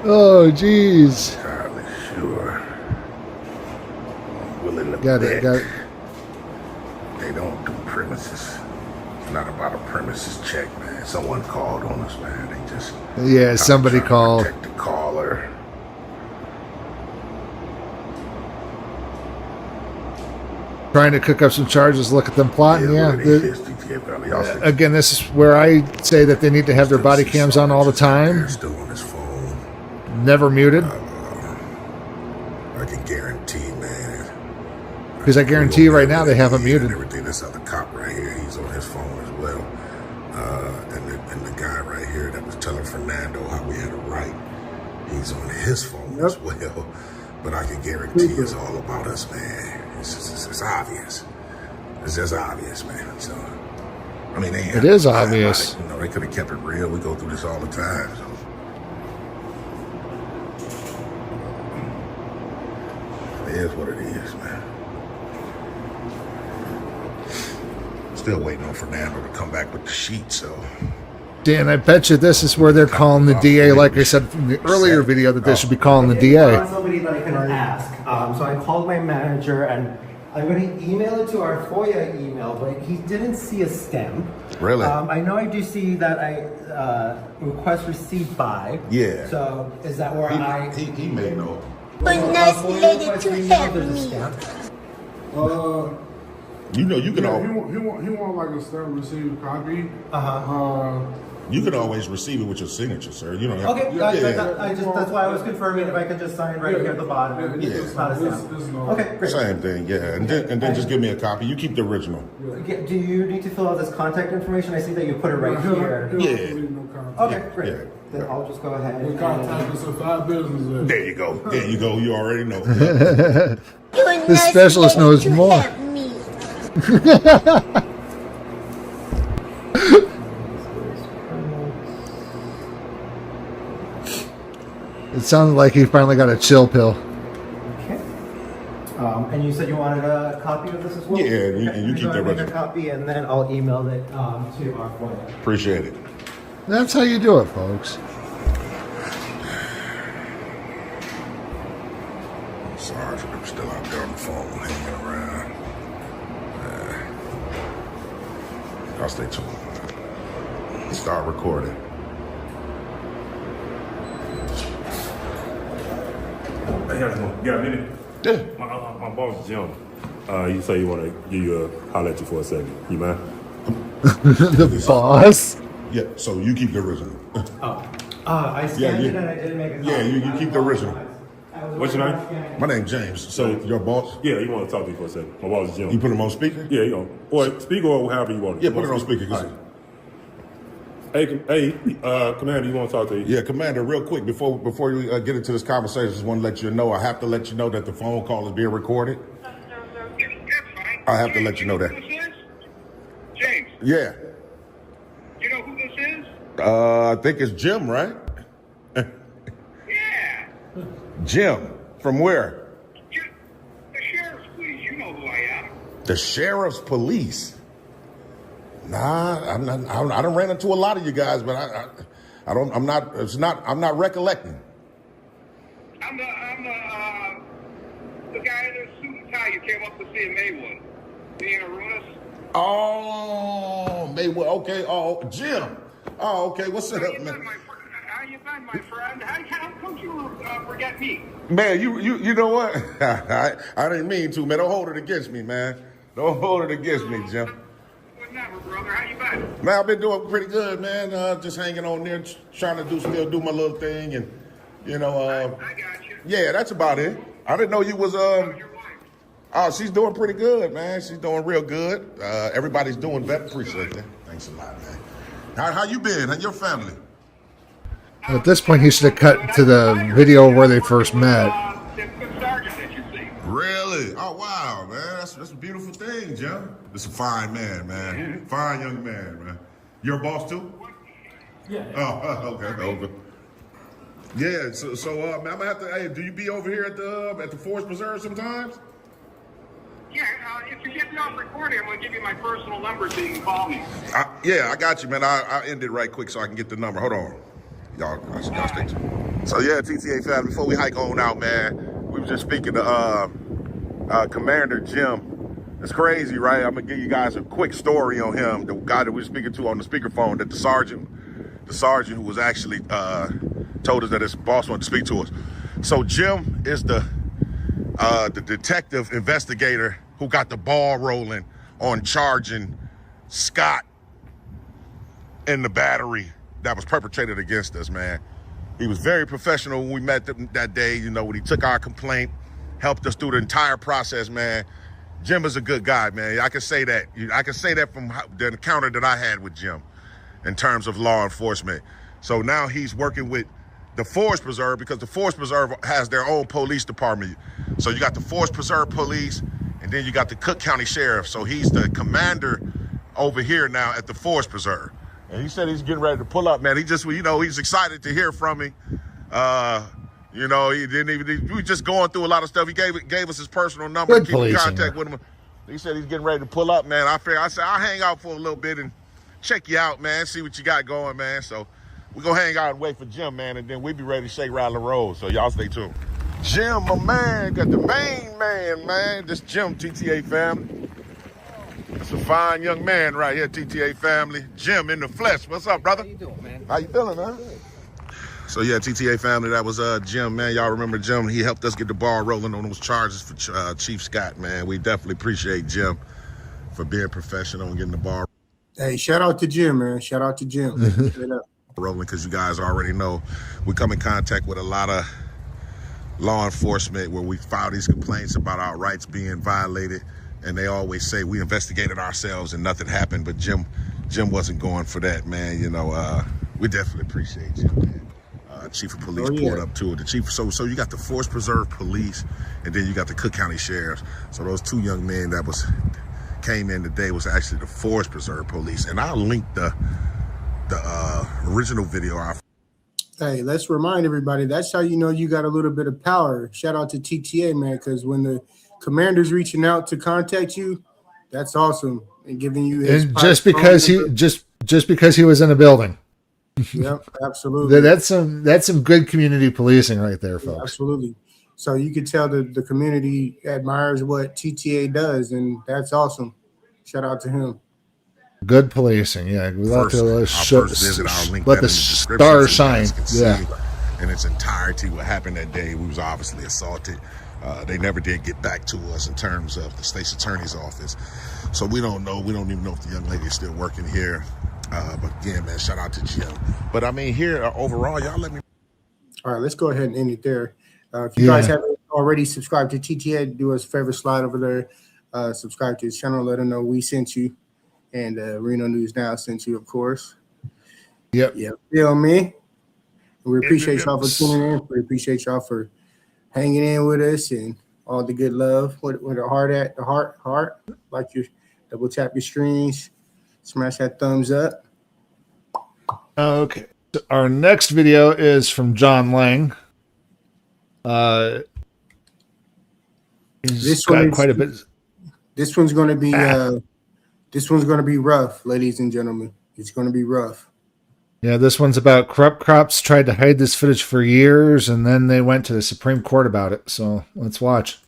Oh, jeez. Sure. I'm willing to Got bet it. Got it. They don't do premises. It's not about a premises check, man. Someone called on us, man. They just Yeah, somebody called. protect the caller. Trying to cook up some charges, look at them plotting. Yeah. Again, this is where I say that they need to have their body cams on all the time. Still on his phone. Never muted. I can guarantee, man. Because I guarantee you right now they have it muted. Everything. This other cop right here, he's on his phone as well. And the guy right here that was telling Fernando how we had a right, he's on his phone as well. But I can guarantee it's all about us, man. It's obvious. It's just obvious, man. So, I mean, it is obvious. You know, they could have kept it real. We go through this all the time. So. It is what it is, man. Still waiting on Fernando to come back with the sheet, so. Dan, I bet you this is where they're calling the DA, like I said from the earlier video, that they should be calling the DA. Somebody that I can ask. So I called my manager, and I'm going to email it to our FOIA email, but he didn't see a stamp. Really? I know I do see that I request received by. Yeah. So is that where he may know. But nice lady to help me. You know, you can He want like a stamp received copy. You can always receive it with your signature, sir. You don't have Okay, to. that's why I was confirming if I could just sign right here at the bottom. It's not a stamp. Okay, great. Same thing, yeah. And then just give me a copy. You keep the original. Do you need to fill out this contact information? I see that you put it right here. Yeah. Okay, great. Yeah. Then I'll just go ahead and contact us in 5 business days. There you go. There you go. You already know. The specialist knows more. It sounded like he finally got a chill pill. Okay. And you said you wanted a copy of this as well? Yeah, you keep the original. A copy, and then I'll email it to our FOIA. Appreciate it. That's how you do it, folks. Sergeant, I'm still out there on the phone, hanging around. I'll stay tuned. Start recording. Hey, you got a minute? Yeah. My boss, Jim, you say you want to give you a holler at you for a second. You mind? The boss? Yeah, so you keep the original. I scanned it and I didn't make a copy. Yeah, you keep the original. What's your name? My name's James. So your boss? Yeah, you want to talk to me for a second. My boss is Jim. You put him on speaker? Yeah, you know. Or speaker or however you want it. Yeah, put it on speaker. Right. Hey, Commander, you want to talk to you? Yeah, Commander, real quick, before you get into this conversation, I just want to let you know, I have to let you know that the phone call is being recorded. I have to let you know that. James. Yeah. You know who this is? I think it's Jim, right? Yeah. Jim, from where? The sheriff's police. You know who I am. The sheriff's police. Nah, I'm not. I done ran into a lot of you guys, but I'm not recollecting. I'm the guy in the suit and tie you came up to see in Maywood. Me and Arunas. Oh, Maywood. Okay. Oh, Jim. Oh, okay. What's up, man? How you been, my friend? How come you forget me. Man, you know what? I didn't mean to, man. Don't hold it against me, man. Don't hold it against me, Jim. Whatever, brother. How you been? Man, I've been doing pretty good, man. Just hanging on there, trying to still do my little thing, and I got you. Yeah, that's about it. I didn't know you was Oh, she's doing pretty good, man. She's doing real good. Everybody's doing better. Appreciate that. Thanks a lot, man. How you been? And your family? At this point, he should have cut to the video where they first met. Really? Oh, wow, man. That's a beautiful thing, Jim. This is a fine man, man. Fine young man, man. Your boss, too? Yeah. Oh, okay. Yeah, so man, I'm gonna have to. Hey, do you be over here at the Forest Preserve sometimes? Yeah, if you get me off recording, I'm going to give you my personal number so you can call me. Yeah, I got you, man. I'll end it right quick so I can get the number. Hold on. Y'all stay tuned. So, yeah, TTA family, before we hike on out, man, we were just speaking to Commander Jim. It's crazy, right? I'm going to give you guys a quick story on him. The guy that we were speaking to on the speakerphone, that the sergeant who was actually told us that his boss wanted to speak to us. So, Jim is the detective investigator who got the ball rolling on charging Scott in the battery that was perpetrated against us, man. He was very professional when we met that day, when he took our complaint, helped us through the entire process, man. Jim is a good guy, man. I can say that. I can say that from the encounter that I had with Jim in terms of law enforcement. So now he's working with the Forest Preserve, because the Forest Preserve has their own police department. So you got the Forest Preserve Police, and then you got the Cook County Sheriff. So he's the commander over here now at the Forest Preserve. And he said he's getting ready to pull up, man. He just, he's excited to hear from me. He didn't even, we were just going through a lot of stuff. He gave us his personal number to keep in contact with him. He said he's getting ready to pull up, man. I said, I'll hang out for a little bit and check you out, man, see what you got going, man. So we're going to hang out and wait for Jim, man, and then we'll be ready to shake, rattle, and roll. So y'all stay tuned. Jim, my man, got the main man. This Jim, TTA family. It's a fine young man right here, TTA family. Jim in the flesh. What's up, brother? How you doing, man? How you feeling, man? So yeah, TTA family, that was Jim, man. Y'all remember Jim? He helped us get the ball rolling on those charges for Chief Scott, man. We definitely appreciate Jim for being professional and getting the ball. Hey, shout out to Jim, man. Shout out to Jim. Rolling, because you guys already know we come in contact with a lot of law enforcement where we file these complaints about our rights being violated, and they always say we investigated ourselves and nothing happened. But Jim wasn't going for that, man. We definitely appreciate Jim, man. Chief of Police pulled up to it. The chief, so you got the Forest Preserve Police, and then you got the Cook County Sheriffs. So those two young men that came in today was actually the Forest Preserve Police, and I'll link the original video. Hey, let's remind everybody, that's how you know you got a little bit of power. Shout out to TTA, man, because when the commander's reaching out to contact you, that's awesome, and giving you his just because he was in a building. Yep, absolutely. That's some good community policing right there, folks. Absolutely. So you can tell the community admires what TTA does, and that's awesome. Shout out to him. Good policing, yeah. We like to let the stars shine. Yeah. In its entirety, what happened that day, we was obviously assaulted. They never did get back to us in terms of the state's attorney's office. So we don't know. We don't even know if the young lady is still working here. But again, man, shout out to Jim. But I mean, here overall, y'all let me. All right, let's go ahead and end it there. If you guys haven't already subscribed to TTA, do us a favor, slide over there, subscribe to his channel, let him know we sent you, and Reno News Now sent you, of course. Yep. Feel me? We appreciate y'all for tuning in. We appreciate y'all for hanging in with us and all the good love. With the heart at the heart, like you double tap your screens, smash that thumbs up. Okay. Our next video is from John Lang. This got quite a bit. This one's going to be rough, ladies and gentlemen. It's going to be rough. Yeah, this one's about corrupt cops tried to hide this footage for years, and then they went to the Supreme Court about it. So let's watch.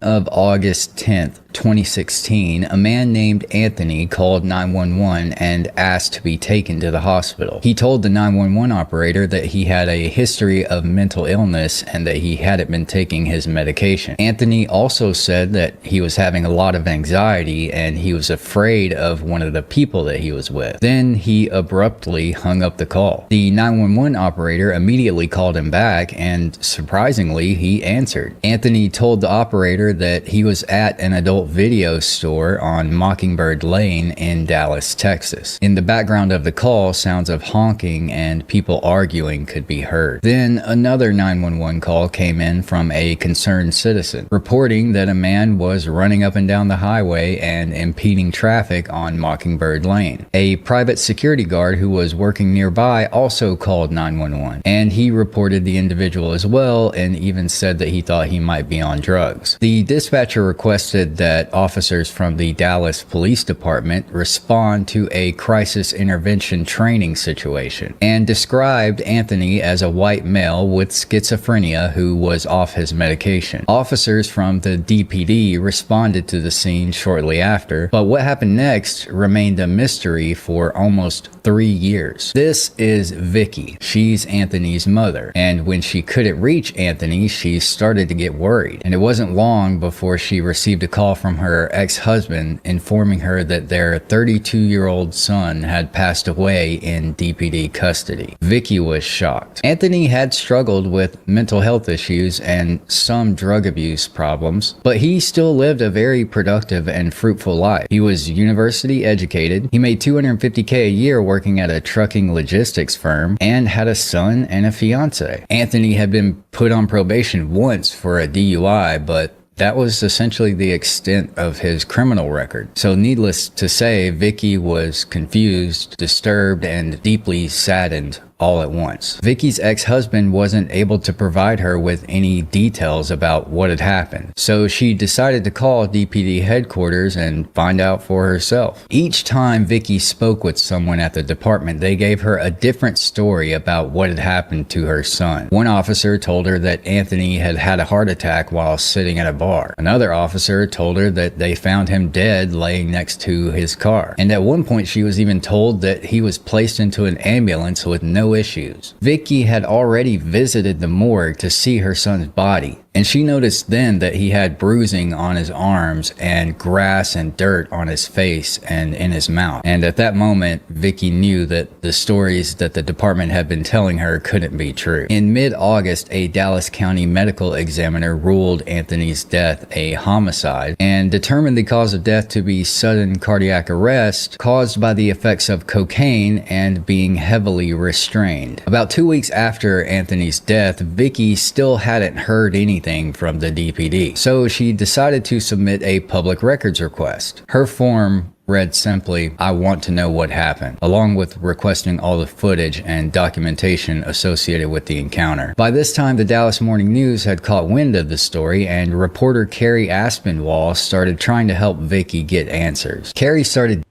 Of August 10th, 2016, a man named Anthony called 911 and asked to be taken to the hospital. He told the 911 operator that he had a history of mental illness and that he hadn't been taking his medication. Anthony also said that he was having a lot of anxiety and he was afraid of one of the people that he was with. Then he abruptly hung up the call. The 911 operator immediately called him back, and surprisingly, he answered. Anthony told the operator that he was at an adult video store on Mockingbird Lane in Dallas, Texas. In the background of the call, sounds of honking and people arguing could be heard. Then another 911 call came in from a concerned citizen, reporting that a man was running up and down the highway and impeding traffic on Mockingbird Lane. A private security guard who was working nearby also called 911, and he reported the individual as well and even said that he thought he might be on drugs. The dispatcher requested that officers from the Dallas Police Department respond to a crisis intervention training situation and described Anthony as a white male with schizophrenia who was off his medication. Officers from the DPD responded to the scene shortly after, but what happened next remained a mystery for almost 3 years. This is Vicky. She's Anthony's mother, and when she couldn't reach Anthony, she started to get worried. And it wasn't long before she received a call from her ex-husband informing her that their 32-year-old son had passed away in DPD custody. Vicky was shocked. Anthony had struggled with mental health issues and some drug abuse problems, but he still lived a very productive and fruitful life. He was university educated, he made $250K a year working at a trucking logistics firm, and had a son and a fiance. Anthony had been put on probation once for a DUI, but that was essentially the extent of his criminal record. So needless to say, Vicky was confused, disturbed, and deeply saddened all at once. Vicky's ex-husband wasn't able to provide her with any details about what had happened, so she decided to call DPD headquarters and find out for herself. Each time Vicky spoke with someone at the department, they gave her a different story about what had happened to her son. One officer told her that Anthony had had a heart attack while sitting at a bar. Another officer told her that they found him dead laying next to his car. And at one point she was even told that he was placed into an ambulance with no issues. Vicky had already visited the morgue to see her son's body, and she noticed then that he had bruising on his arms and grass and dirt on his face and in his mouth. And at that moment, Vicky knew that the stories that the department had been telling her couldn't be true. In mid-August, a Dallas County medical examiner ruled Anthony's death a homicide and determined the cause of death to be sudden cardiac arrest caused by the effects of cocaine and being heavily restrained. About 2 weeks after Anthony's death, Vicky still hadn't heard anything from the DPD, so she decided to submit a public records request. Her form read simply, "I want to know what happened," along with requesting all the footage and documentation associated with the encounter. By this time, the Dallas Morning News had caught wind of the story, and reporter Carrie Aspinwall started trying to help Vicky get answers. Carrie started...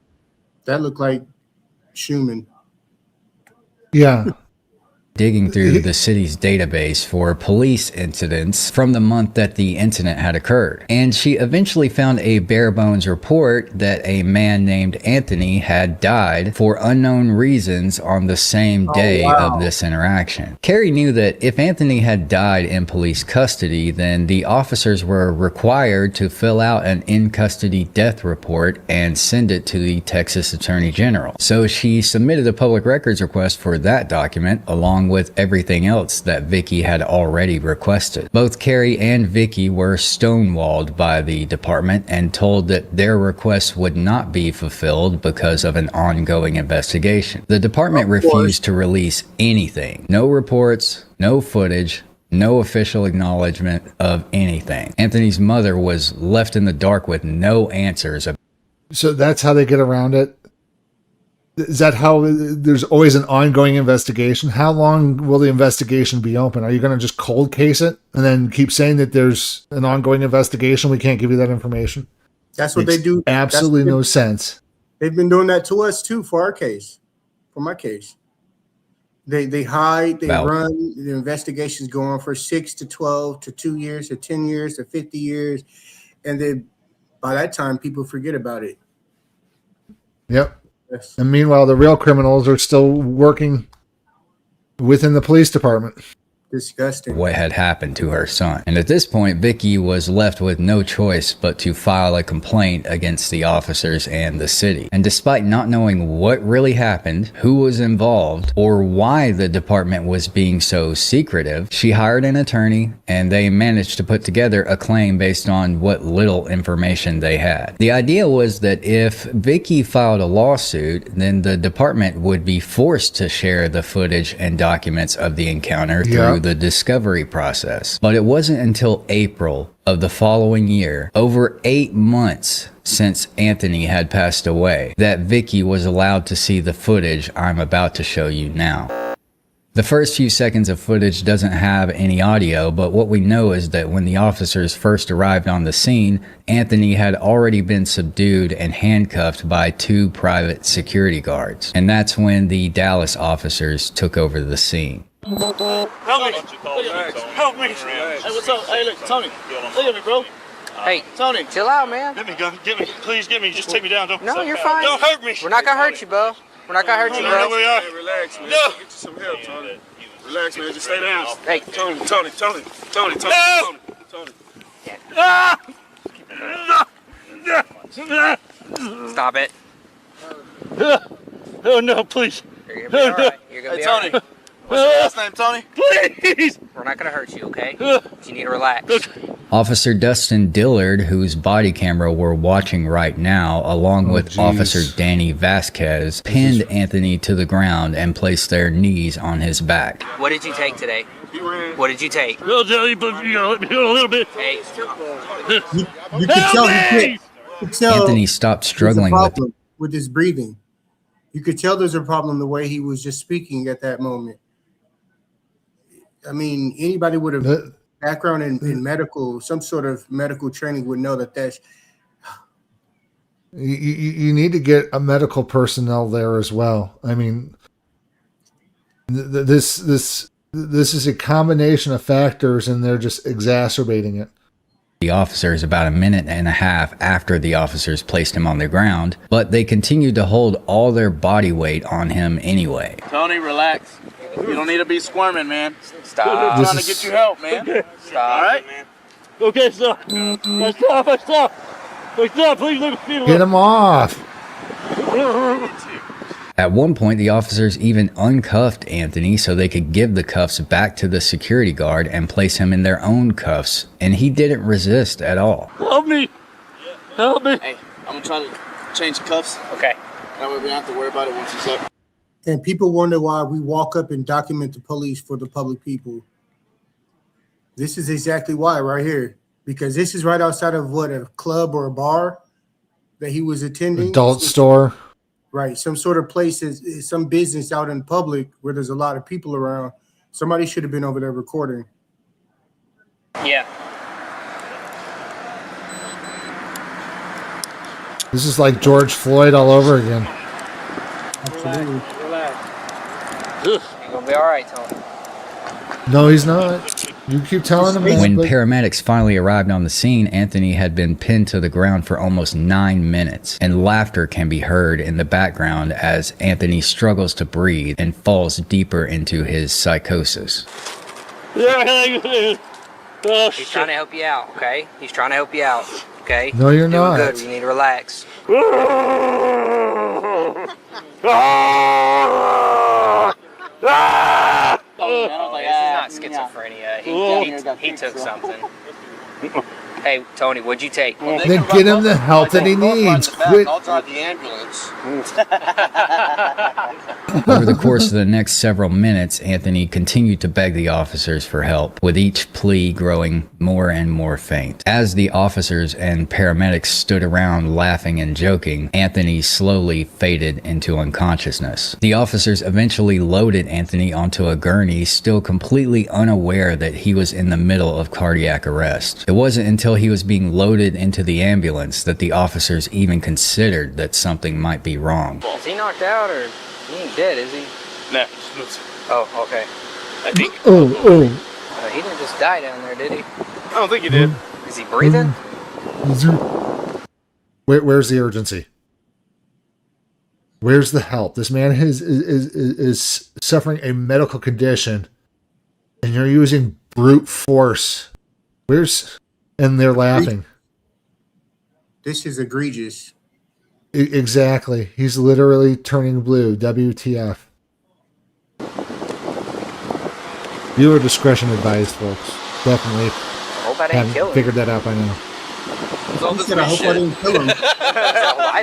That looked like Schumann. Yeah. digging through the city's database for police incidents from the month that the incident had occurred. And she eventually found a bare bones report that a man named Anthony had died for unknown reasons on the same day of this interaction. Carrie knew that if Anthony had died in police custody, then the officers were required to fill out an in-custody death report and send it to the Texas Attorney General. So she submitted a public records request for that document, along with everything else that Vicky had already requested. Both Carrie and Vicky were stonewalled by the department and told that their requests would not be fulfilled because of an ongoing investigation. The department refused to release anything. No reports, no footage, no official acknowledgement of anything. Anthony's mother was left in the dark with no answers. So that's how they get around it? Is that how there's always an ongoing investigation? How long will the investigation be open? Are you going to just cold case it and then keep saying that there's an ongoing investigation? We can't give you that information. That's what they do. Absolutely no sense. They've been doing that to us too for our case, for my case. They hide, they run. The investigations go on for 6 to 12 to 2 years to 10 years to 50 years, and by that time, people forget about it. Yep. Yes. And meanwhile, the real criminals are still working within the police department. Disgusting. What had happened to her son. And at this point, Vicky was left with no choice but to file a complaint against the officers and the city. And despite not knowing what really happened, who was involved, or why the department was being so secretive, she hired an attorney and they managed to put together a claim based on what little information they had. The idea was that if Vicky filed a lawsuit, then the department would be forced to share the footage and documents of the encounter through the discovery process. But it wasn't until April of the following year, over 8 months since Anthony had passed away, that Vicky was allowed to see the footage I'm about to show you now. The first few seconds of footage doesn't have any audio, but what we know is that when the officers first arrived on the scene, Anthony had already been subdued and handcuffed by 2 private security guards. And that's when the Dallas officers took over the scene. Help me! Help me! Hey, what's up? Hey, look, Tony. Look at me, bro. Hey, Tony, chill out, man. Get me, gun. Get me. Please get me. Just take me down. Don't. No, you're fine. Don't hurt me. We're not gonna hurt you, bro. We're not gonna hurt you, bro. Hey, relax, man. No. Get you some help, Tony. Relax, man. Just stay down. Hey, Tony. Stop it. Oh no, please. You're gonna be all right. You're gonna be all right. What's your last name, Tony? Please! We're not gonna hurt you, okay? You need to relax. Officer Dustin Dillard, whose body camera we're watching right now, along with Officer Danny Vasquez, pinned Anthony to the ground and placed their knees on his back. What did you take today? What did you take? I'll tell you, but you gotta let me go a little bit. Hey. You can tell he quit. Anthony stopped struggling with his breathing. You could tell there's a problem the way he was just speaking at that moment. I mean, anybody with a background in medical, some sort of medical training would know that that's... You need to get a medical personnel there as well. I mean, this is a combination of factors, and they're just exacerbating it. The officers about a minute and a half after the officers placed him on the ground, but they continued to hold all their body weight on him anyway. Tony, relax. You don't need to be squirming, man. Stop. I'm trying to get you help, man. Okay. Stop. All right, man. Okay, stop. Stop. Please let me feel. Get him off. At one point, the officers even uncuffed Anthony so they could give the cuffs back to the security guard and place him in their own cuffs, and he didn't resist at all. Help me. Help me. Hey, I'm gonna try to change the cuffs. Okay. That way we don't have to worry about it once he's up. And people wonder why we walk up and document the police for the public people. This is exactly why right here. Because this is right outside of a club or a bar that he was attending. Adult store. Right. Some sort of place, is some business out in public where there's a lot of people around. Somebody should have been over there recording. Yeah. This is like George Floyd all over again. Absolutely. Relax. You're gonna be all right, Tony. No, he's not. You keep telling him that. When paramedics finally arrived on the scene, Anthony had been pinned to the ground for almost 9 minutes, and laughter can be heard in the background as Anthony struggles to breathe and falls deeper into his psychosis. He's trying to help you out, okay? He's trying to help you out, okay? No, you're not. Doing good. You need to relax. This is not schizophrenia. He took something. Hey, Tony, what'd you take? Then get him the help that he needs. Quit. I'll drive the ambulance. Over the course of the next several minutes, Anthony continued to beg the officers for help, with each plea growing more and more faint. As the officers and paramedics stood around laughing and joking, Anthony slowly faded into unconsciousness. The officers eventually loaded Anthony onto a gurney, still completely unaware that he was in the middle of cardiac arrest. It wasn't until he was being loaded into the ambulance that the officers even considered that something might be wrong. Is he knocked out or he ain't dead, is he? No. Oh, okay. I think. He didn't just die down there, did he? I don't think he did. Is he breathing? Where's the urgency? Where's the help? This man is suffering a medical condition, and you're using brute force. And they're laughing. This is egregious. Exactly. He's literally turning blue. WTF. Viewer discretion advised, folks. Definitely Hope I didn't haven't kill him. figured that out by now. All this I hope I didn't kill him. I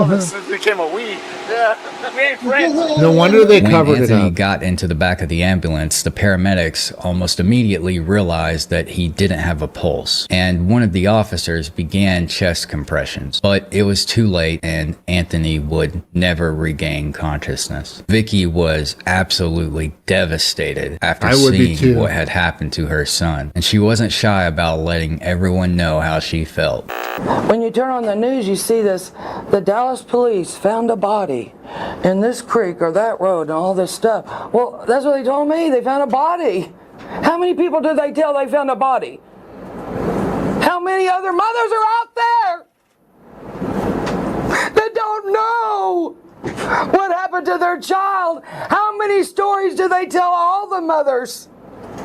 this became a we. Yeah, we ain't friends. No wonder they When covered Anthony it up. got into the back of the ambulance, the paramedics almost immediately realized that he didn't have a pulse, and one of the officers began chest compressions. But it was too late, and Anthony would never regain consciousness. Vicky was absolutely devastated after I would be seeing too. what had happened to her son, and she wasn't shy about letting everyone know how she felt. When you turn on the news, you see this, the Dallas police found a body in this creek or that road and all this stuff. Well, that's what they told me. They found a body. How many people did they tell they found a body? How many other mothers are out there that don't know what happened to their child? How many stories do they tell all the mothers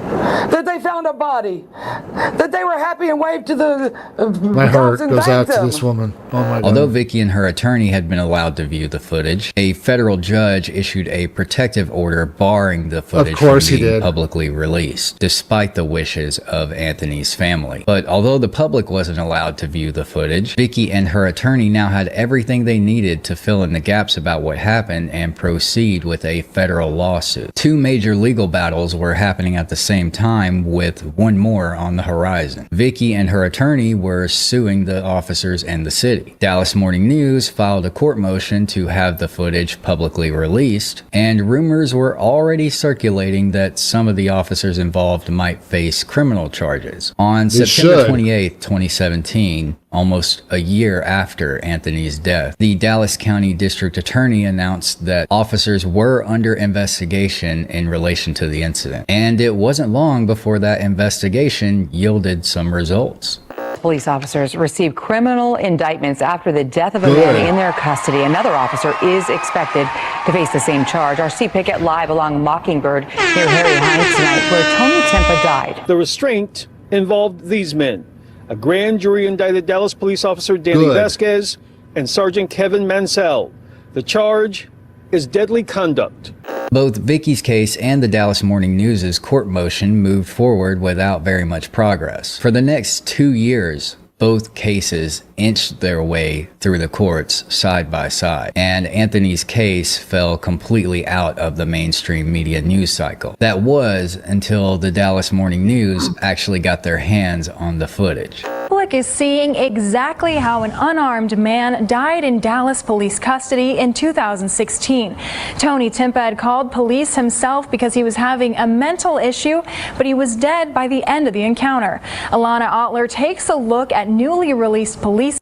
that they found a body, that they were happy and waved to the My heart cops and goes out thanked to them? this woman. Oh my God. Although Vicky and her attorney had been allowed to view the footage, a federal judge issued a protective order barring the footage course from he being did. publicly released, despite the wishes of Anthony's family. But although the public wasn't allowed to view the footage, Vicky and her attorney now had everything they needed to fill in the gaps about what happened and proceed with a federal lawsuit. Two major legal battles were happening at the same time, with one more on the horizon. Vicky and her attorney were suing the officers and the city. Dallas Morning News filed a court motion to have the footage publicly released, and rumors were already circulating that some of the officers involved might face criminal charges. On They September should. 28th, 2017, almost a year after Anthony's death, the Dallas County District Attorney announced that officers were under investigation in relation to the incident. And it wasn't long before that investigation yielded some results. Police officers received criminal indictments after the death of a Good. man in their custody. Another officer is expected to face the same charge. Our C Picket live along Mockingbird near Harry Hines tonight, where Tony Timpa died. The restraint involved these men. A grand jury indicted Dallas police officer Danny Good. Vasquez and Sergeant Kevin Mansell. The charge is deadly conduct. Both Vicky's case and the Dallas Morning News's court motion moved forward without very much progress. For the next 2 years, both cases inched their way through the courts side by side, and Anthony's case fell completely out of the mainstream media news cycle. That was until the Dallas Morning News actually got their hands on the footage. Public is seeing exactly how an unarmed man died in Dallas police custody in 2016. Tony Timpa had called police himself because he was having a mental issue, but he was dead by the end of the encounter. Alana Otler takes a look at newly released police.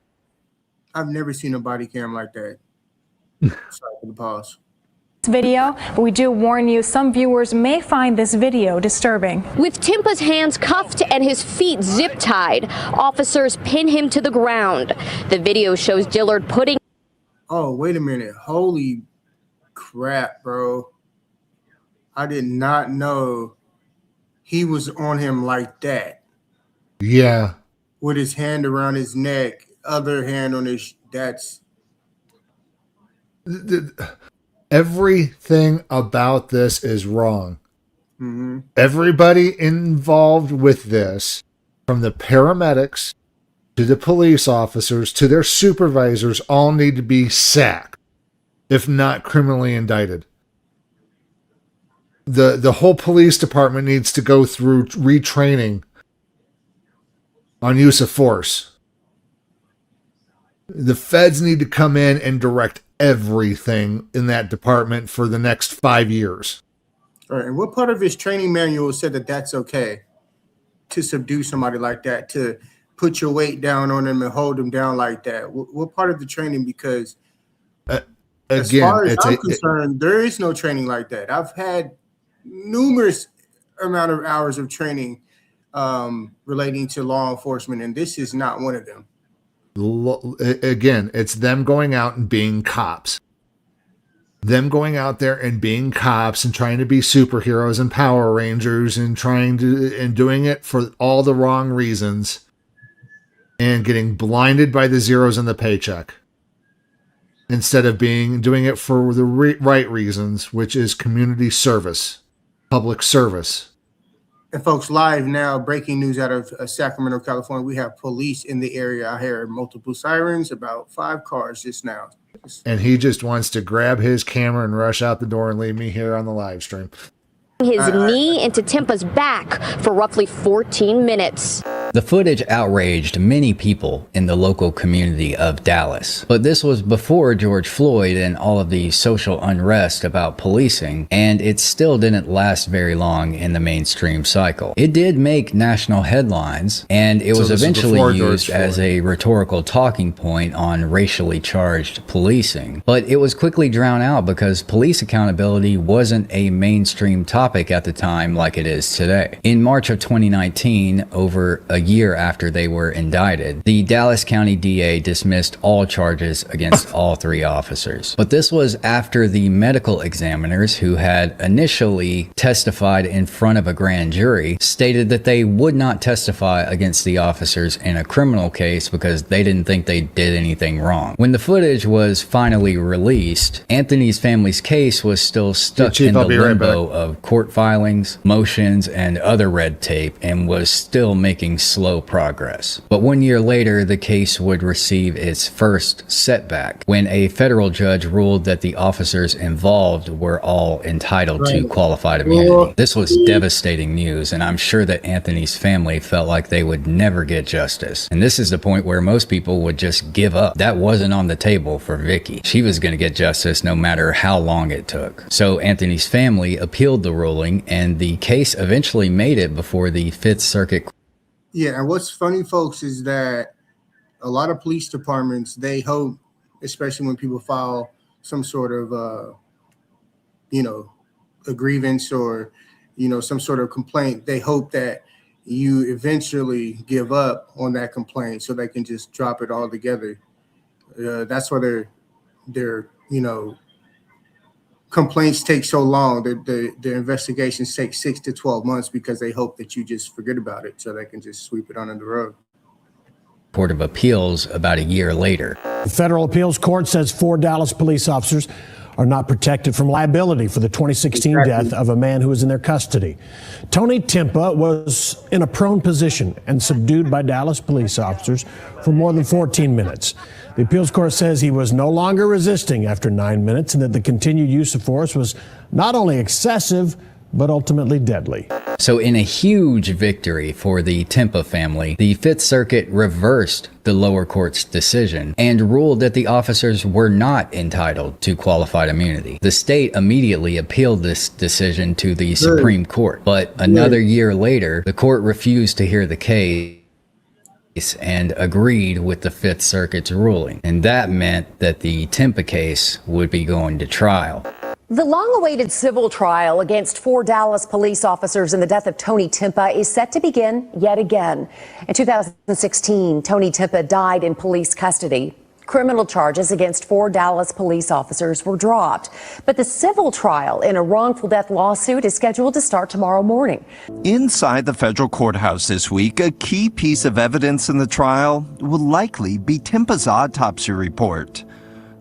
I've never seen a body cam like that. Sorry for the pause. Video, but we do warn you, some viewers may find this video disturbing. With Timpa's hands cuffed and his feet zip-tied, officers pin him to the ground. The video shows Dillard putting... Oh, wait a minute. Holy crap, bro. I did not know he was on him like that. Yeah. With his hand around his neck, other hand on his... That's... Everything about this is wrong. Mm-hmm. Everybody involved with this, from the paramedics to the police officers to their supervisors, all need to be sacked, if not criminally indicted. The whole police department needs to go through retraining on use of force. The feds need to come in and direct everything in that department for the next 5 years. All right, and what part of his training manual said that that's okay to subdue somebody like that, to put your weight down on them and hold them down like that? What part of the training? Because as far as I'm concerned, there is no training like that. I've had numerous amount of hours of training relating to law enforcement, and this is not one of them. Again, it's them going out and being cops. Them going out there and being cops and trying to be superheroes and Power Rangers and doing it for all the wrong reasons and getting blinded by the zeros in the paycheck instead of doing it for the right reasons, which is community service, public service. And folks, live now, breaking news out of Sacramento, California. We have police in the area. I heard multiple sirens, about 5 cars just now. And he just wants to grab his camera and rush out the door and leave me here on the live stream. His knee into Timpa's back for roughly 14 minutes. The footage outraged many people in the local community of Dallas. But this was before George Floyd and all of the social unrest about policing, and it still didn't last very long in the mainstream cycle. It did make national headlines, and it was eventually used as a rhetorical talking point on racially charged policing. But it was quickly drowned out because police accountability wasn't a mainstream topic at the time like it is today. In March of 2019, over a year after they were indicted, the Dallas County DA dismissed all charges against all 3 officers. But this was after the medical examiners who had initially testified in front of a grand jury stated that they would not testify against the officers in a criminal case because they didn't think they did anything wrong. When the footage was finally released, Anthony's family's case was still stuck in the limbo of court filings, motions, and other red tape, and was still making slow progress. But 1 year later, the case would receive its first setback when a federal judge ruled that the officers involved were all entitled to qualified immunity. This was devastating news, and I'm sure that Anthony's family felt like they would never get justice. And this is the point where most people would just give up. That wasn't on the table for Vicky. She was going to get justice no matter how long it took. So Anthony's family appealed the ruling, and the case eventually made it before the 5th Circuit. Yeah, and what's funny, folks, is that a lot of police departments, they hope, especially when people file some sort of, a grievance or, some sort of complaint, they hope that you eventually give up on that complaint so they can just drop it all together. That's why their complaints take so long. The investigations take 6 to 12 months because they hope that you just forget about it so they can just sweep it under the rug. Court of Appeals about a year later. The federal appeals court says 4 Dallas police officers are not protected from liability for the 2016 death of a man who was in their custody. Tony Timpa was in a prone position and subdued by Dallas police officers for more than 14 minutes. The appeals court says he was no longer resisting after 9 minutes and that the continued use of force was not only excessive, but ultimately deadly. So in a huge victory for the Timpa family, the 5th Circuit reversed the lower court's decision and ruled that the officers were not entitled to qualified immunity. The state immediately appealed this decision to the Supreme Court, but another year later, the court refused to hear the case and agreed with the 5th Circuit's ruling. And that meant that the Timpa case would be going to trial. The long-awaited civil trial against 4 Dallas police officers in the death of Tony Timpa is set to begin yet again. In 2016, Tony Timpa died in police custody. Criminal charges against 4 Dallas police officers were dropped. But the civil trial in a wrongful death lawsuit is scheduled to start tomorrow morning. Inside the federal courthouse this week, a key piece of evidence in the trial will likely be Timpa's autopsy report.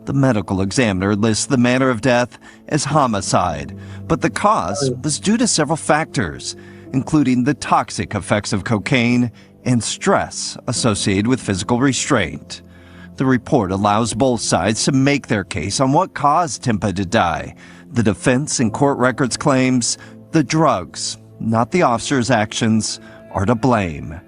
The medical examiner lists the manner of death as homicide, but the cause was due to several factors, including the toxic effects of cocaine and stress associated with physical restraint. The report allows both sides to make their case on what caused Timpa to die. The defense in court records claims the drugs, not the officer's actions, are to blame.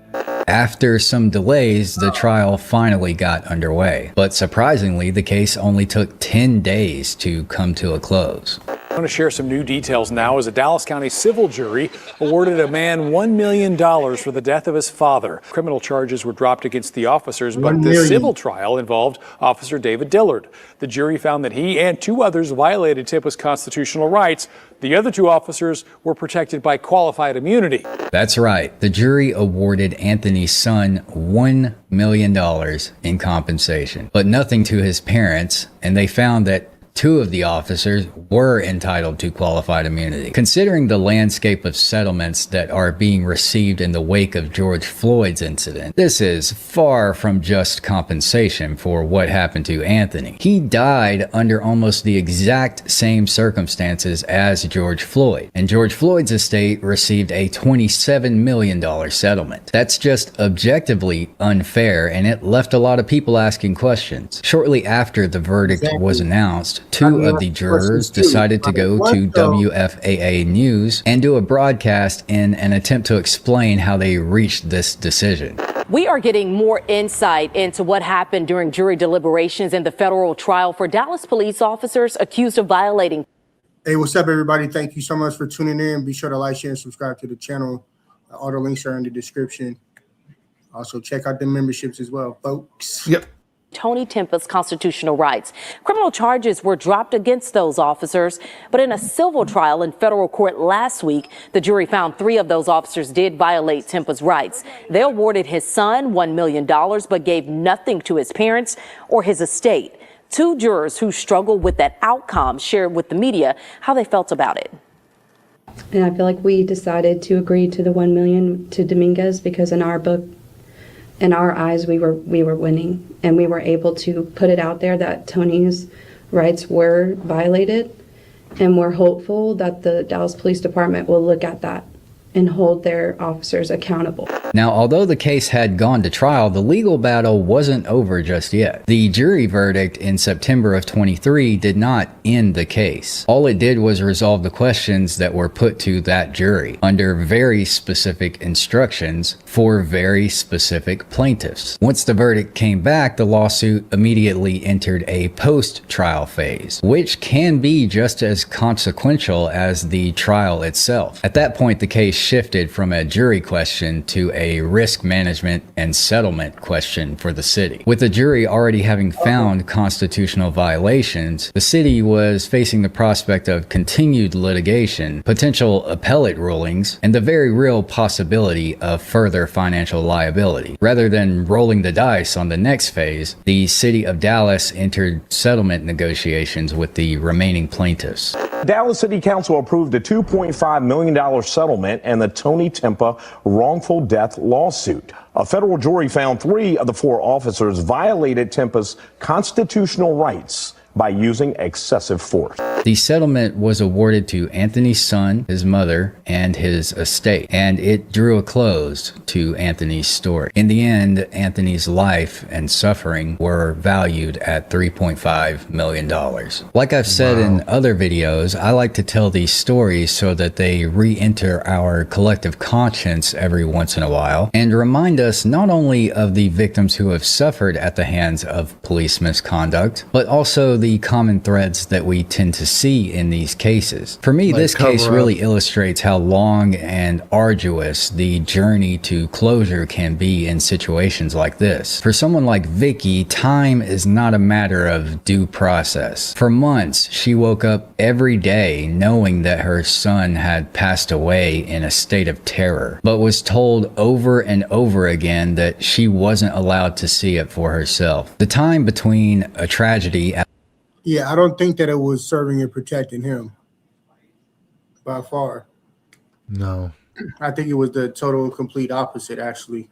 After some delays, the trial finally got underway. But surprisingly, the case only took 10 days to come to a close. I want to share some new details now as a Dallas County civil jury awarded a man $1 million for the death of his father. Criminal charges were dropped against the officers, but the civil trial involved Officer David Dillard. The jury found that he and 2 others violated Timpa's constitutional rights. The other 2 officers were protected by qualified immunity. That's right. The jury awarded Anthony's son $1 million in compensation, but nothing to his parents, and they found that 2 of the officers were entitled to qualified immunity. Considering the landscape of settlements that are being received in the wake of George Floyd's incident, this is far from just compensation for what happened to Anthony. He died under almost the exact same circumstances as George Floyd, and George Floyd's estate received a $27 million settlement. That's just objectively unfair, and it left a lot of people asking questions. Shortly after the verdict was announced, 2 of the jurors decided to go to WFAA News and do a broadcast in an attempt to explain how they reached this decision. We are getting more insight into what happened during jury deliberations in the federal trial for Dallas police officers accused of violating. Hey, what's up, everybody? Thank you so much for tuning in. Be sure to like, share, and subscribe to the channel. All the links are in the description. Also, check out the memberships as well, folks. Yep. Tony Timpa's constitutional rights. Criminal charges were dropped against those officers, but in a civil trial in federal court last week, the jury found 3 of those officers did violate Timpa's rights. They awarded his son $1 million, but gave nothing to his parents or his estate. 2 jurors who struggled with that outcome shared with the media how they felt about it. And I feel like we decided to agree to the $1 million to Dominguez because in our book, in our eyes, we were winning, and we were able to put it out there that Tony's rights were violated, and we're hopeful that the Dallas Police Department will look at that and hold their officers accountable. Now, although the case had gone to trial, the legal battle wasn't over just yet. The jury verdict in September of 23 did not end the case. All it did was resolve the questions that were put to that jury under very specific instructions for very specific plaintiffs. Once the verdict came back, the lawsuit immediately entered a post-trial phase, which can be just as consequential as the trial itself. At that point, the case shifted from a jury question to a risk management and settlement question for the city. With the jury already having found constitutional violations, the city was facing the prospect of continued litigation, potential appellate rulings, and the very real possibility of further financial liability. Rather than rolling the dice on the next phase, the city of Dallas entered settlement negotiations with the remaining plaintiffs. Dallas City Council approved a $2.5 million settlement and the Tony Timpa wrongful death lawsuit. A federal jury found 3 of the 4 officers violated Timpa's constitutional rights by using excessive force. The settlement was awarded to Anthony's son, his mother, and his estate, and it drew a close to Anthony's story. In the end, Anthony's life and suffering were valued at $3.5 million. Like I've said in other videos, I like to tell these stories so that they re-enter our collective conscience every once in a while and remind us not only of the victims who have suffered at the hands of police misconduct, but also the common threads that we tend to see in these cases. For me, this case really illustrates how long and arduous the journey to closure can be in situations like this. For someone like Vicky, time is not a matter of due process. For months, she woke up every day knowing that her son had passed away in a state of terror, but was told over and over again that she wasn't allowed to see it for herself. The time between a tragedy Yeah, I don't think that it was serving and protecting him by far. No. I think it was the total complete opposite, actually,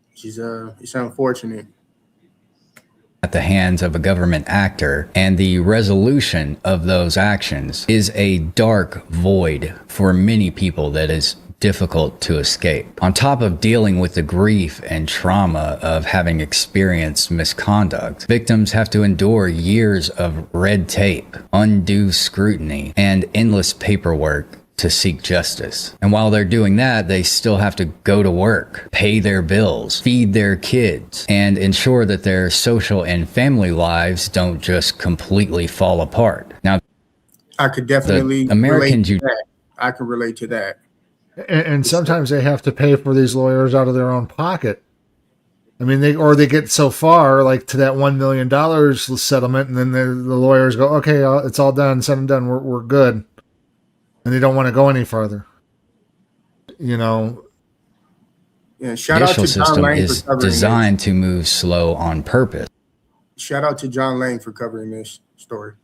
which is it's unfortunate. At the hands of a government actor, and the resolution of those actions is a dark void for many people that is difficult to escape. On top of dealing with the grief and trauma of having experienced misconduct, victims have to endure years of red tape, undue scrutiny, and endless paperwork to seek justice. And while they're doing that, they still have to go to work, pay their bills, feed their kids, and ensure that their social and family lives don't just completely fall apart. Now, I could definitely American relate to that. I can relate to that. And sometimes they have to pay for these lawyers out of their own pocket. I mean, they get so far, like to that $1 million settlement, and then the lawyers go, okay, it's all done, said and done, we're good. And they don't want to go any further. You know, yeah, shout out to John Lane for covering designed to move slow on purpose. Shout out to John Lane for covering this story.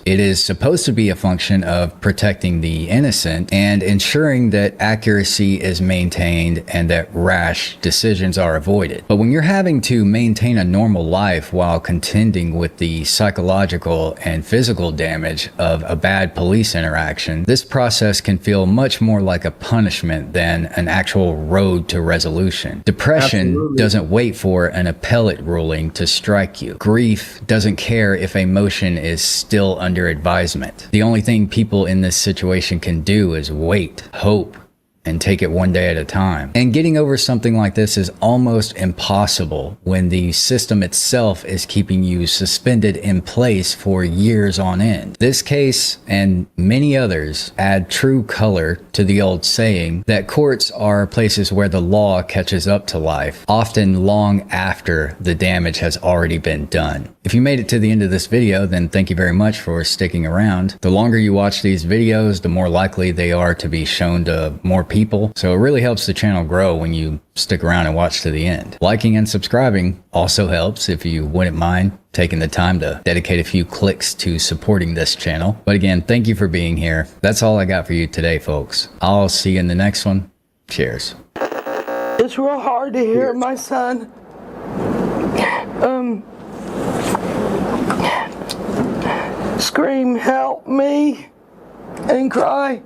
It is supposed to be a function of protecting the innocent and ensuring that accuracy is maintained and that rash decisions are avoided. But when you're having to maintain a normal life while contending with the psychological and physical damage of a bad police interaction, this process can feel much more like a punishment than an actual road to resolution. Depression doesn't wait for an appellate ruling to strike you. Grief doesn't care if a motion is still under advisement. The only thing people in this situation can do is wait, hope, and take it one day at a time. And getting over something like this is almost impossible when the system itself is keeping you suspended in place for years on end. This case and many others add true color to the old saying that courts are places where the law catches up to life, often long after the damage has already been done. If you made it to the end of this video, then thank you very much for sticking around. The longer you watch these videos, the more likely they are to be shown to more people. So it really helps the channel grow when you stick around and watch to the end. Liking and subscribing also helps if you wouldn't mind taking the time to dedicate a few clicks to supporting this channel. But again, thank you for being here. That's all I got for you today, folks. I'll see you in the next one. Cheers. It's real hard to hear my son scream, help me, and cry.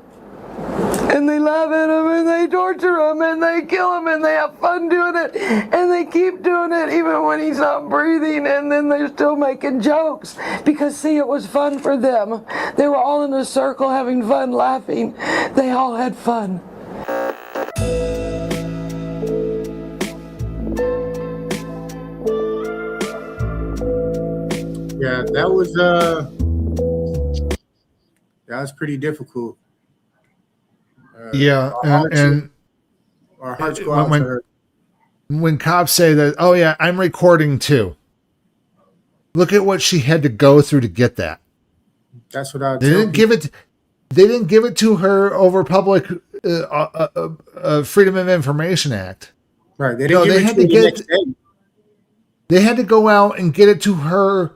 And they laugh at him, and they torture him, and they kill him, and they have fun doing it, and they keep doing it even when he's not breathing, and then they're still making jokes. Because, see, it was fun for them. They were all in a circle having fun, laughing. They all had fun. Yeah, that was pretty difficult. Yeah, and our hearts go out to her. When cops say that, oh yeah, I'm recording too. Look at what she had to go through to get that. That's what I. They didn't give it. They didn't give it to her over Public Freedom of Information Act. Right. They didn't give it to her the next day. They had to go out and get it to her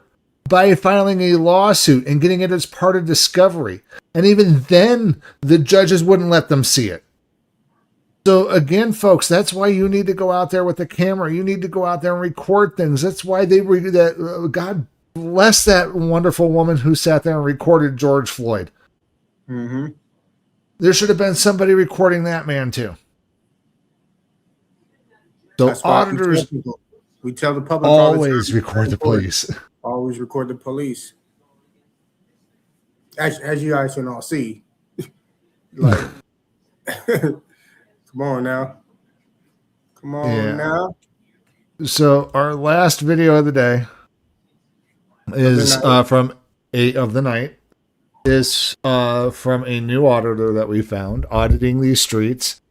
by filing a lawsuit and getting it as part of discovery. And even then, the judges wouldn't let them see it. So again, folks, that's why you need to go out there with the camera. You need to go out there and record things. That's why God bless that wonderful woman who sat there and recorded George Floyd. Mm-hmm. There should have been somebody recording that man too. So that's auditors, we tell the public always record the police. Always record the police. As you guys can all see. Like, come on now. Come on now. So our last video of the day is from 8 of the night. Is from a new auditor that we found auditing these streets.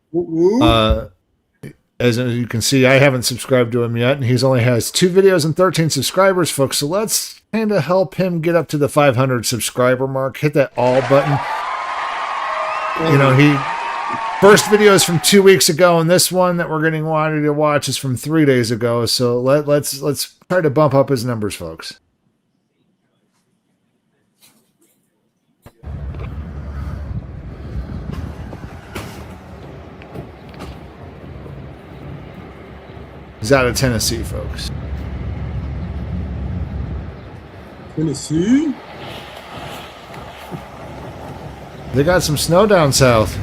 As you can see, I haven't subscribed to him yet, and he's only has 2 videos and 13 subscribers, folks. So let's kind of help him get up to the 500 subscriber mark. Hit that all button. You know, first video is from 2 weeks ago, and this one that we're getting wanted to watch is from 3 days ago. So let's try to bump up his numbers, folks. He's out of Tennessee, folks. Tennessee? They got some snow down south.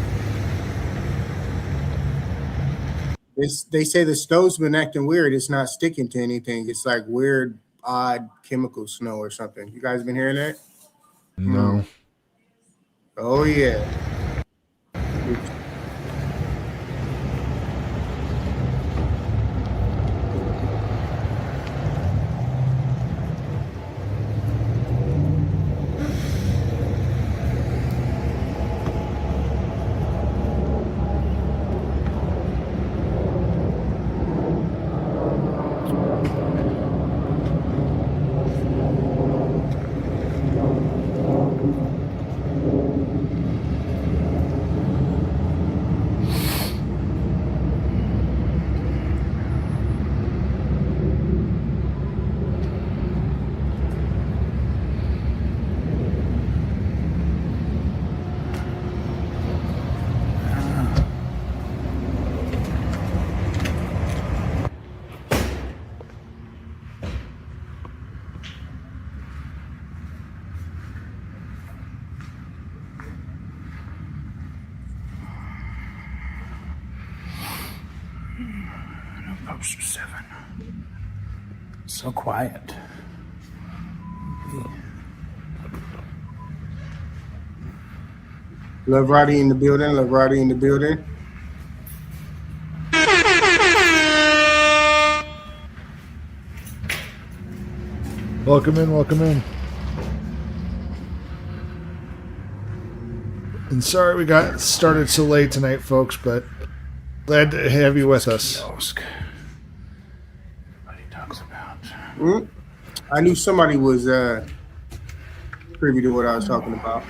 They say the snow's been acting weird. It's not sticking to anything. It's like weird, odd chemical snow or something. You guys been hearing that? No. Oh, yeah. Poster 7. So quiet. Love Roddy in the building. Love Roddy in the building. Welcome in, welcome in. And sorry we got started so late tonight, folks, but glad to have you with us. I knew somebody was privy to what I was talking about.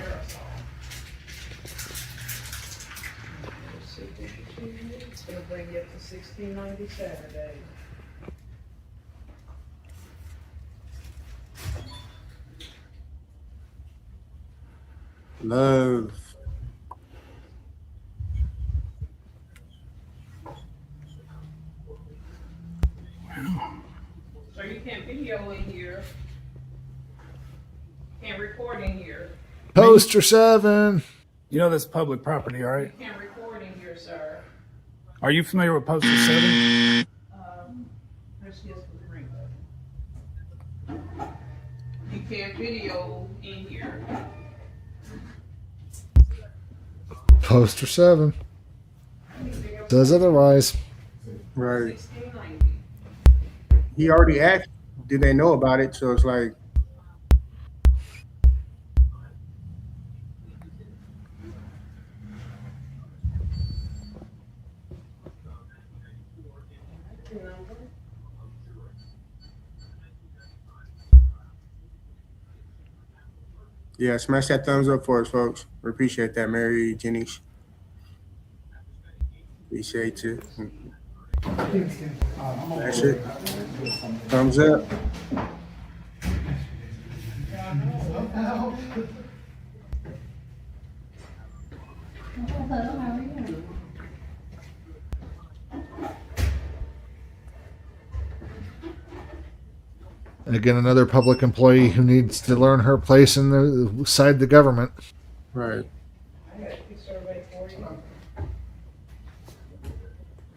It's going to bring you up to 1690 Saturday. Love. So you can't video in here. Can't record in here. Poster 7. You know that's public property, all right? You can't record in here, sir. Are you familiar with Poster 7? Let's get the ring button. You can't video in here. Poster 7. Says otherwise. Right. He already asked, did they know about it? So it's like, yeah, smash that thumbs up for us, folks. We appreciate that, Mary Jennings. Appreciate you. That's it. Thumbs up. And again, another public employee who needs to learn her place in the side the government. Right.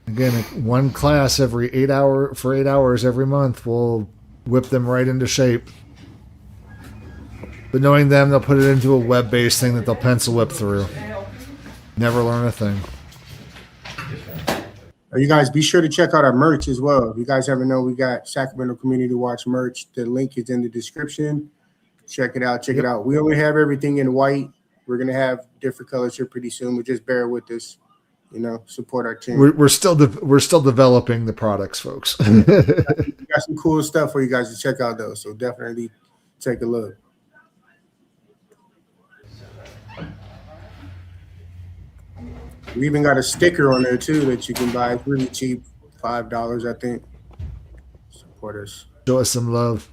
Again, one class every 8 hours every month will whip them right into shape. But knowing them, they'll put it into a web-based thing that they'll pencil whip through. Never learn a thing. You guys be sure to check out our merch as well. If you guys haven't known, we got Sacramento Community Watch merch. The link is in the description. Check it out. Check it out. We only have everything in white. We're going to have different colors here pretty soon, but just bear with us. You know, support our team. We're still developing the products, folks. We got some cool stuff for you guys to check out, though. So definitely take a look. We even got a sticker on there too that you can buy. It's really cheap, $5, I think. Support us. Show us some love.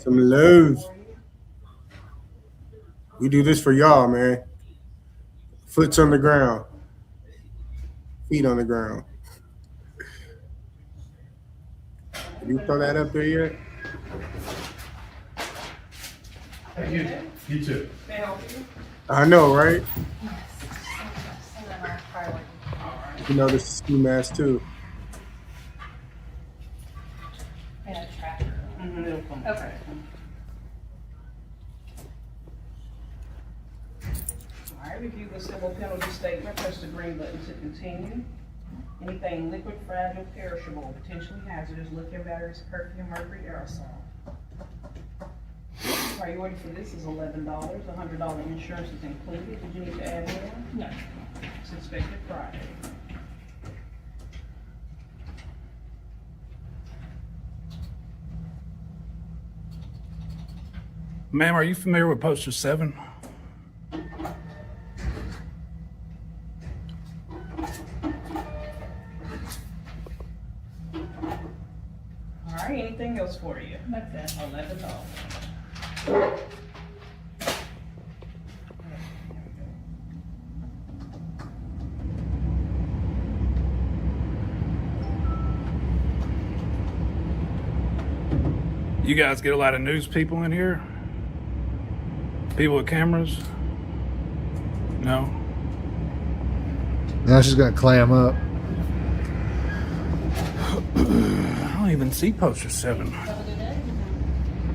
Some love. We do this for y'all, man. Foot's on the ground. Feet on the ground. Did you throw that up there yet? Hey, you too. I know, right? You know, this is ski mask too. Okay. All right, review the civil penalty statement. Press the green button to continue. Anything liquid, fragile, perishable, potentially hazardous, lithium batteries, perfume, mercury, aerosol. Priority for this is $11. $100 insurance is included. Did you need to add more? No. It's inspected Friday. Ma'am, are you familiar with Poster 7? All right, anything else for you? That's it. $11. You guys get a lot of news people in here? People with cameras? No? Now she's going to clam up. I don't even see poster 7.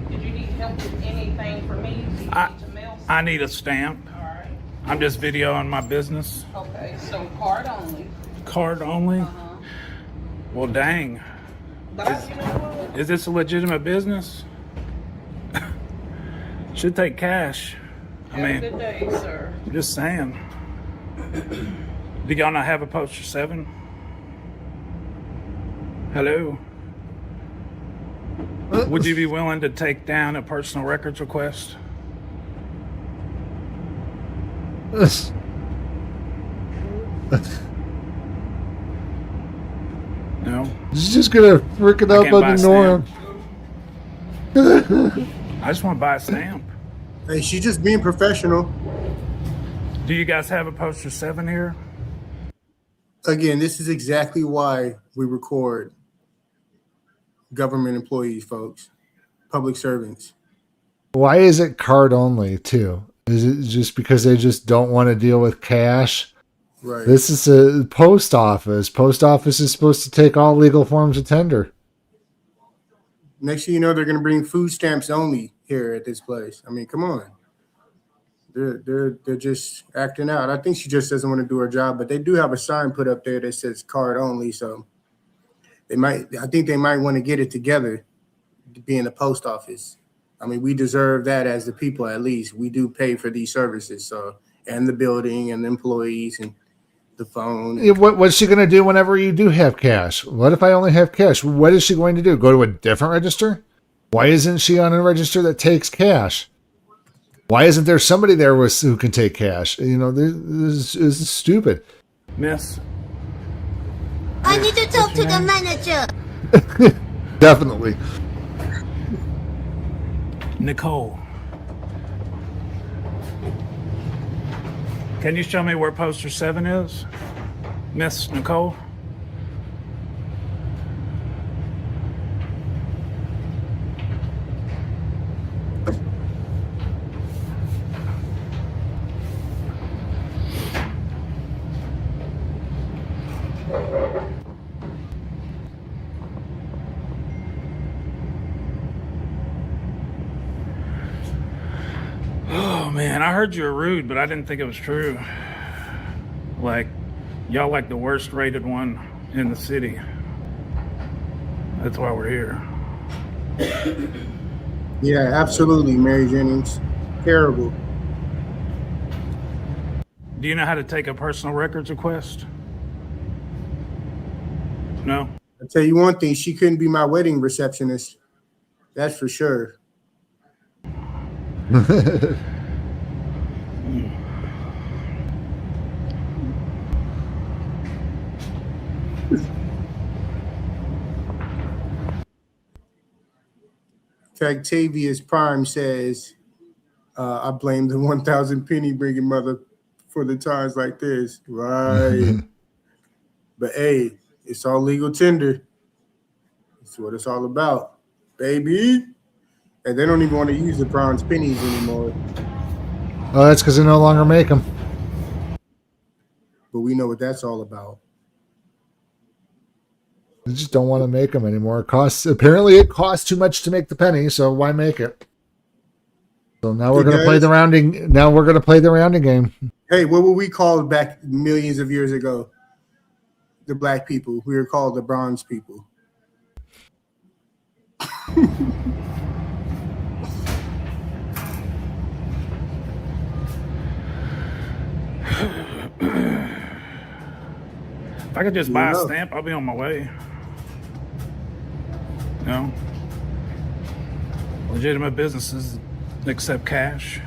Did you need help with anything for me? I need a stamp. All right. I'm just videoing my business. Okay, so card only. Card only? Well, dang. But you know what? Is this a legitimate business? Should take cash. Have a good day, sir. I'm just saying. Do y'all not have a poster 7? Hello? Would you be willing to take down a personal records request? No? She's just gonna frick it up and ignore him. I just want to buy a stamp. Hey, she's just being professional. Do you guys have a poster 7 here? Again, this is exactly why we record government employees, folks, public servants. Why is it card only too? Is it just because they just don't want to deal with cash? Right. This is a post office. Post office is supposed to take all legal forms of tender. Next thing you know, they're going to bring food stamps only here at this place. I mean, come on. They're just acting out. I think she just doesn't want to do her job, but they do have a sign put up there that says card only. So I think they might want to get it together to be in the post office. I mean, we deserve that as the people, at least. We do pay for these services, so, and the building and the employees and the phone. Yeah, what's she going to do whenever you do have cash? What if I only have cash? What is she going to do? Go to a different register? Why isn't she on a register that takes cash? Why isn't there somebody there who can take cash? You know, this is stupid. Miss? I need to talk to the manager. Definitely. Nicole. Can you show me where poster 7 is? Miss Nicole? Oh man, I heard you were rude, but I didn't think it was true. Like, y'all like the worst rated one in the city. That's why we're here. Yeah, absolutely, Mary Jennings. Terrible. Do you know how to take a personal records request? No? I'll tell you one thing, she couldn't be my wedding receptionist. That's for sure. Factavius Prime says, I blame the 1,000 penny bringing mother for the times like this. Right. But hey, it's all legal tender. That's what it's all about, baby. And they don't even want to use the bronze pennies anymore. Oh, that's because they no longer make them. But we know what that's all about. They just don't want to make them anymore. Apparently it costs too much to make the penny, so why make it? So now we're going to play the rounding. Now we're going to play the rounding game. Hey, what were we called back millions of years ago? The black people. We were called the bronze people. If I could just buy a stamp, I'll be on my way. No. Legitimate businesses accept cash.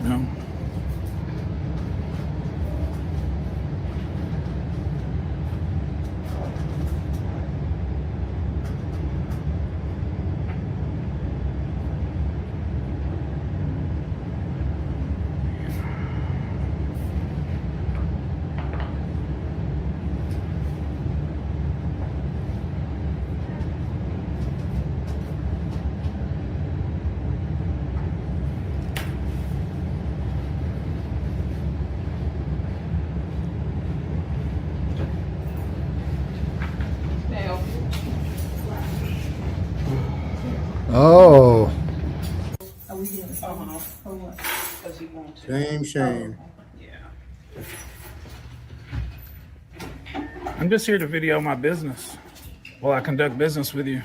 No. Oh. Shame. I'm just here to video my business while I conduct business with you.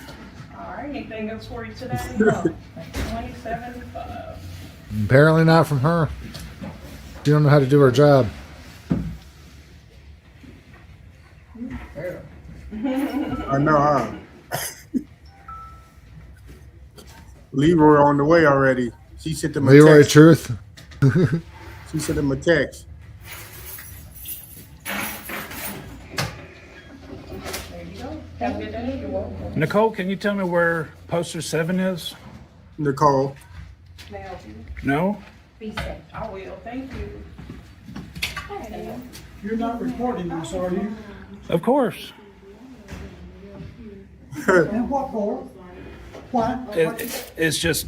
All right, anything else for you today? No. 27.5. Apparently not from her. She don't know how to do her job. I know, huh? Leroy on the way already. She sent him a Leroy text. Truth. She sent him a text. Have a good day. You're welcome. Nicole, can you tell me where poster 7 is? Nicole. May I help you? No? Be safe. I will. Thank you. You're not recording this, are you? Of course. And what for? Why? It's just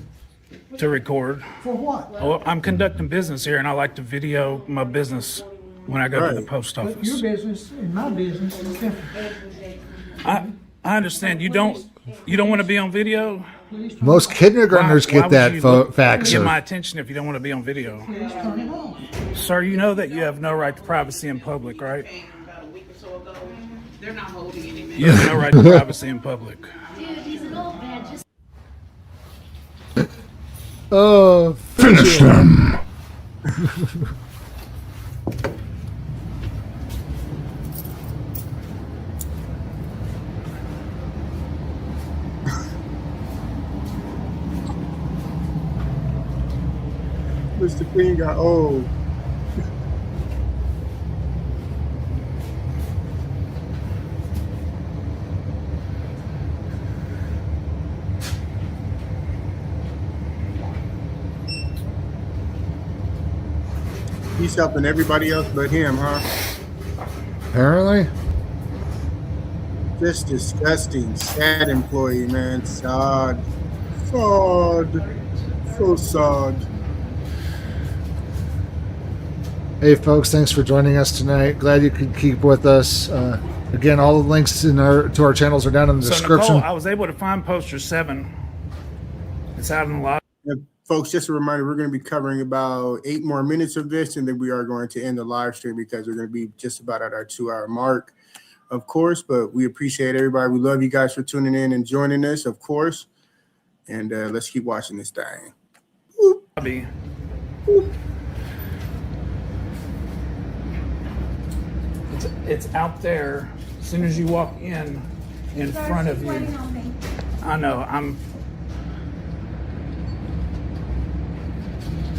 to record. For what? Well, I'm conducting business here, and I like to video my business when I go to the post But office. your business and my business is different. I understand. You don't want to be on video? Most kindergartners Why get would that you fax. Get my attention if you don't want to be on video. Please turn it off. Sir, you know that you have no right to privacy in public, right? About a week or so ago, they're not holding any man. You have no right to privacy in public. Dude, he's an old man. Just Finish them. Mr. Queen got old. He's helping everybody else but him, huh? Apparently. Just disgusting. Sad employee, man. Sad. So sad. Hey, folks, thanks for joining us tonight. Glad you could keep with us. Again, all the links to our channels are down in the description. Nicole, I was able to find poster 7. It's out in the lot. Folks, just a reminder, we're going to be covering about 8 more minutes of this, and then we are going to end the live stream because we're going to be just about at our 2-hour mark, of course. But we appreciate everybody. We love you guys for tuning in and joining us, of course. And let's keep watching this thing. Bobby. It's out there as soon as you walk in front of you. I know.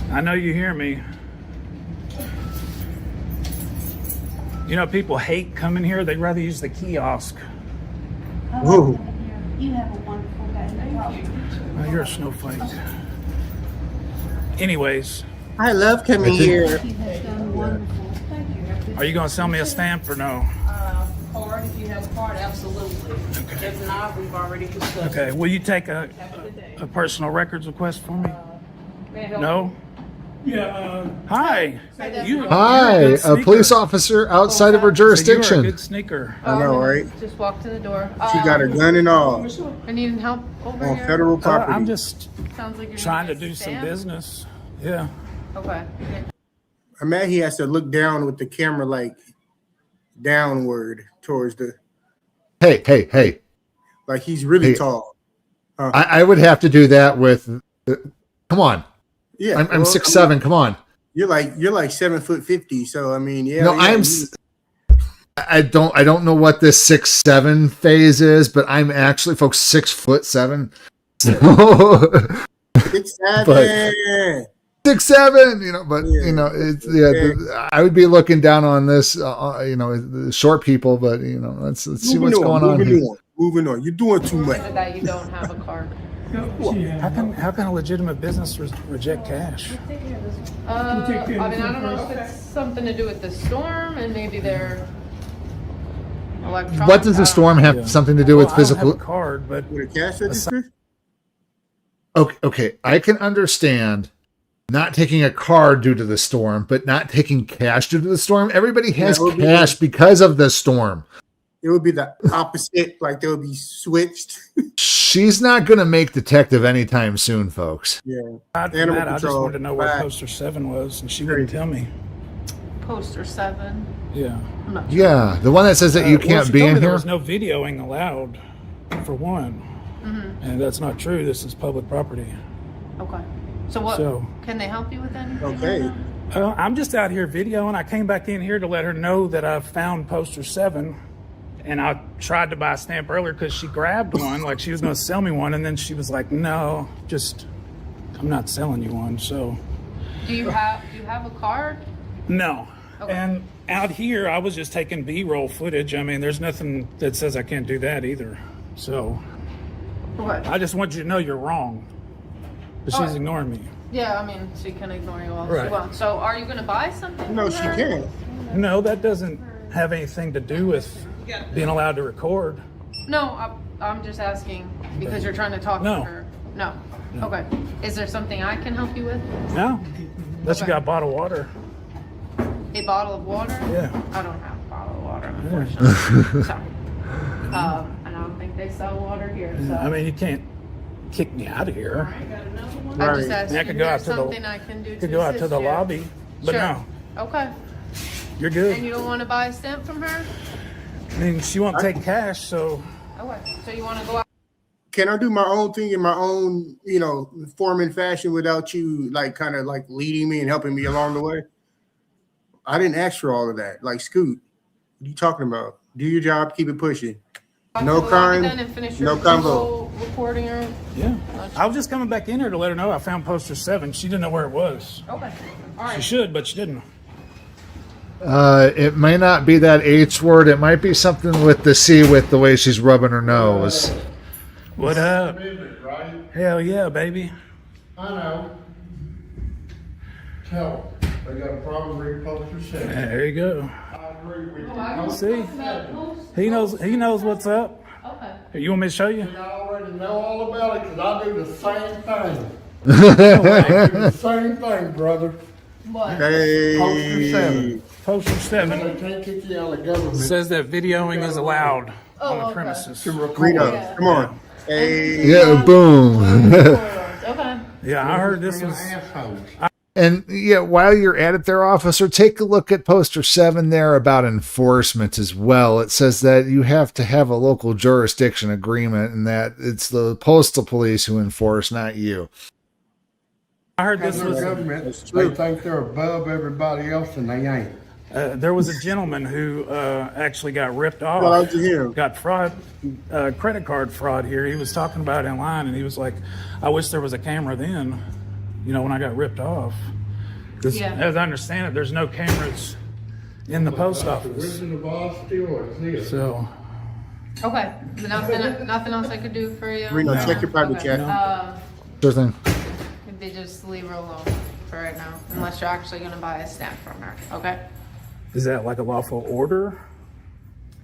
I know you hear me. You know, people hate coming here. They'd rather use the kiosk. Whoa. you have a wonderful day. Thank you. Oh, you're a snowflake. Anyways. I love coming here. You have done wonderful. Thank you. Are you going to sell me a stamp or no? Card, if you have a card, absolutely. Okay. If not, we've already discussed. Okay. Will you take a personal records request for me? May I help No? Yeah. Hi. Hi, a police officer outside of her jurisdiction. You're a good sneaker. I know, right? Just walk to the door. She got her gun and all I need help over on here. federal property. I'm just Sounds like you're trying to doing do a some stamp. business. Yeah. Okay. I'm mad he has to look down with the camera like downward towards the. Hey. Like he's really tall. I would have to do that with. Come on. Yeah, I'm well, 6'7". Come on. You're like 7'50". So I mean, yeah. No, yeah, I don't know what this 6'7" phase is, but I'm actually, folks, 6'7". So, 6'7". 6'7", but I would be looking down on this, the short people, but let's see what's going on here. Moving on. You're doing too much. That you don't have a card. How can a legitimate business reject cash? I don't know if it's something to do with the storm and maybe their electronic. What does the storm have something to do with physical? I don't have a card, but with a cash register. Okay, I can understand not taking a card due to the storm, but not taking cash due to the storm. Everybody has cash because of the storm. It would be the opposite. Like they would be switched. She's not going to make detective anytime soon, folks. Yeah. I just wanted to know where poster 7 was, and she wouldn't tell me. Poster 7. Yeah. I'm not sure. Yeah, the one that says that you can't she be told in me there here. was no videoing allowed, for one. And that's not true. This is public property. Okay. So what? Can they help you with anything? Okay. I'm just out here videoing. I came back in here to let her know that I found poster 7. And I tried to buy a stamp earlier because she grabbed one, like she was going to sell me one. And then she was like, no, I'm not selling you one. So. Do you have a card? No. Okay. And out here, I was just taking B-roll footage. I mean, there's nothing that says I can't do that either. So. Okay. I just want you to know you're wrong. But she's ignoring me. Yeah, I mean, she can ignore you all Right. she wants. So are you going to buy something? No, from she her? can't. No, that doesn't have anything to do with being allowed to record. No, I'm just asking because you're trying to talk No. to her. No. Okay. Is there something I can help you with? No. Unless you Okay. got a bottle of water. A bottle of water? Yeah. I don't have a bottle of water, unfortunately. So, and I don't think they sell water here. So. I mean, you can't kick me out of here. I just asked I you, could is go there out to something the, I can do to could go out to assist the you? lobby, but Sure. no, Okay. you're good. And you don't want to buy a stamp from her? I mean, she won't take cash, so. Okay. So you want to go out? Can I do my own thing in my own, form and fashion without you, like, kind of like leading me and helping me along the way? I didn't ask for all of that. Like, Scoot, what are you talking about? Do your job, keep it pushing. No crime, no combo. Recording her. Yeah. I was just coming back in here to let her know I found poster 7. She didn't know where it was. Okay. All right. She should, but she didn't. It may not be that H word. It might be something with the C with the way she's rubbing her nose. What up? Hell yeah, baby. I know. Tell them. They got a problem with poster 7. There you go. I agree with you. See? He knows what's up. Okay. You want me to show you? I already know all about it because I do the same thing. I do the same thing, brother. What? Hey. Poster 7. Poster 7 They can't kick you out of government. says that videoing is allowed on the okay. premises. To record. Rita, come on. Hey. Yeah, boom. Okay. Yeah, I heard this was. And yeah, while you're at it there, officer, take a look at poster 7 there about enforcement as well. It says that you have to have a local jurisdiction agreement and that it's the postal police who enforce, not you. I heard this was. Government, they think they're above everybody else and they ain't. There was a gentleman who actually got ripped off. Well, how'd you hear? Got fraud, credit card fraud here. He was talking about it in line, and he was like, "I wish there was a camera then." When I got ripped off. Because as I understand it, there's no cameras in the post office. So. Okay. Nothing else I could do for you? Reno, check your private chat. Sure thing. They just leave her alone for right now, unless you're actually going to buy a stamp from her. Okay. Is that like a lawful order?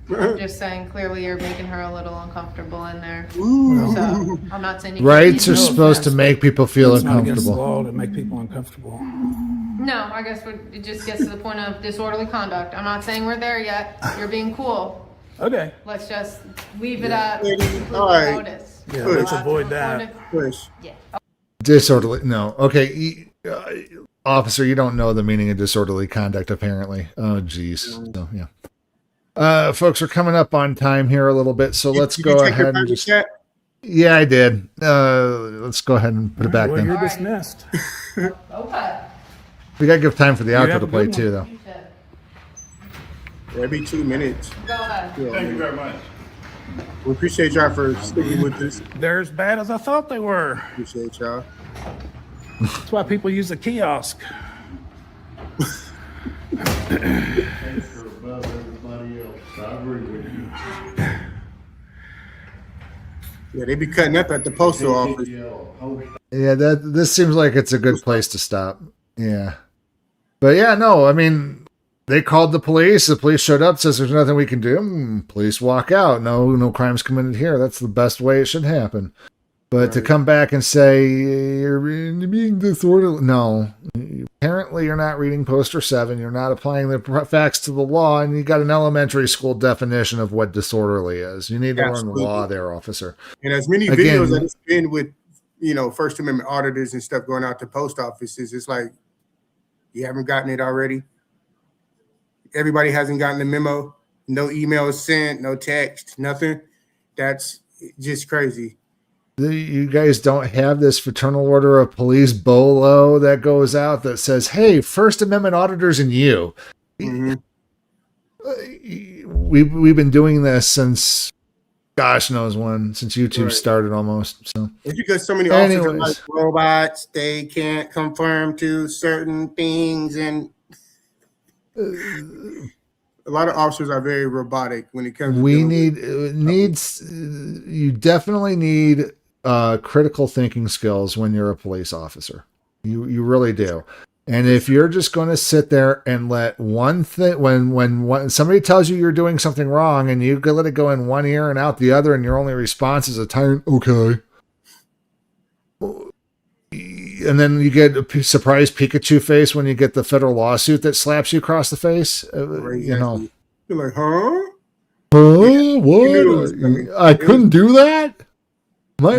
I'm just saying, clearly you're making her a little uncomfortable in there. Ooh. So I'm not saying you Rights are supposed to make people feel It's not against the uncomfortable. law to make people uncomfortable. No, I guess it just gets to the point of disorderly conduct. I'm not saying we're there yet. You're being cool. Okay. Let's just leave it at All right. notice. Yeah, let's avoid that. Push. Yeah. Disorderly. No. Okay. Officer, you don't know the meaning of disorderly conduct, apparently. Oh, geez. So, yeah. Folks, we're coming up on time here a little bit, so let's go ahead and just. Chat? Yeah, I did. Let's go ahead and put it back Well, then. you're dismissed. Okay. We gotta give time for the outro have to a play good too, one. though. Every 2 minutes. Go ahead. Thank you very much. We appreciate y'all for sticking with us. They're as bad as I thought they were. Appreciate y'all. That's why people use the kiosk. Thanks for above everybody else. I agree with you. Yeah, they be cutting up at the postal office. Yeah, this seems like it's a good place to stop. Yeah. But yeah, no, I mean, they called the police. The police showed up, says there's nothing we can do. Police walk out. No crimes committed here. That's the best way it should happen. But to come back and say you're being disorderly, no, apparently you're not reading poster 7. You're not applying the facts to the law, and you got an elementary school definition of what disorderly is. You need to learn the law there, officer. And as many videos that it's been with, First Amendment auditors and stuff going out to post offices, it's like, you haven't gotten it already. Everybody hasn't gotten the memo. No emails sent, no text, nothing. That's just crazy. You guys don't have this fraternal order of police bolo that goes out that says, hey, First Amendment auditors and you. Mm-hmm. We've been doing this since gosh knows when, since YouTube started almost. So it's because so many officers are like robots. They can't conform to certain things, and a lot of officers are very robotic when it comes to you definitely need critical thinking skills when you're a police officer. You really do. And if you're just going to sit there and let one thing, when somebody tells you you're doing something wrong and you let it go in one ear and out the other, and your only response is a tired okay, and then you get a surprise Pikachu face when you get the federal lawsuit that slaps you across the face. You're like, huh? What? I couldn't do that. My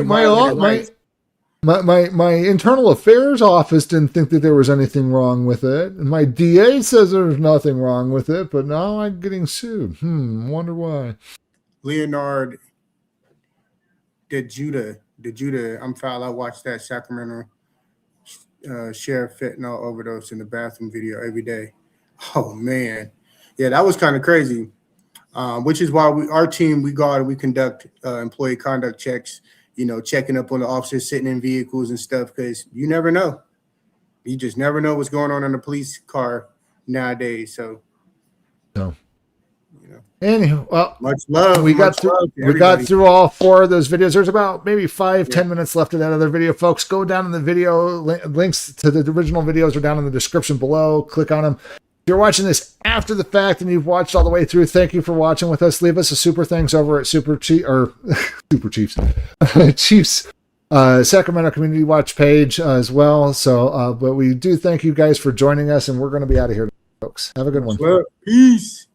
internal affairs office didn't think that there was anything wrong with it. And my DA says there's nothing wrong with it, but now I'm getting sued. Wonder why. Leonard did Judah. I'm foul. I watched that Sacramento sheriff fentanyl overdose in the bathroom video every day. Oh man. Yeah, that was kind of crazy. Which is why our team, we conduct employee conduct checks, checking up on the officers sitting in vehicles and stuff, because you never know. You just never know what's going on in a police car nowadays. So, Anyhow, well, much love. We got through all 4 of those videos. There's about maybe 5-10 minutes left of that other video, folks. Go down in the video. Links to the original videos are down in the description below. Click on them. If you're watching this after the fact and you've watched all the way through, thank you for watching with us. Leave us a super thanks over at Chiefs Sacramento Community Watch page as well. So, but we do thank you guys for joining us, and we're going to be out of here, folks. Have a good one. Peace.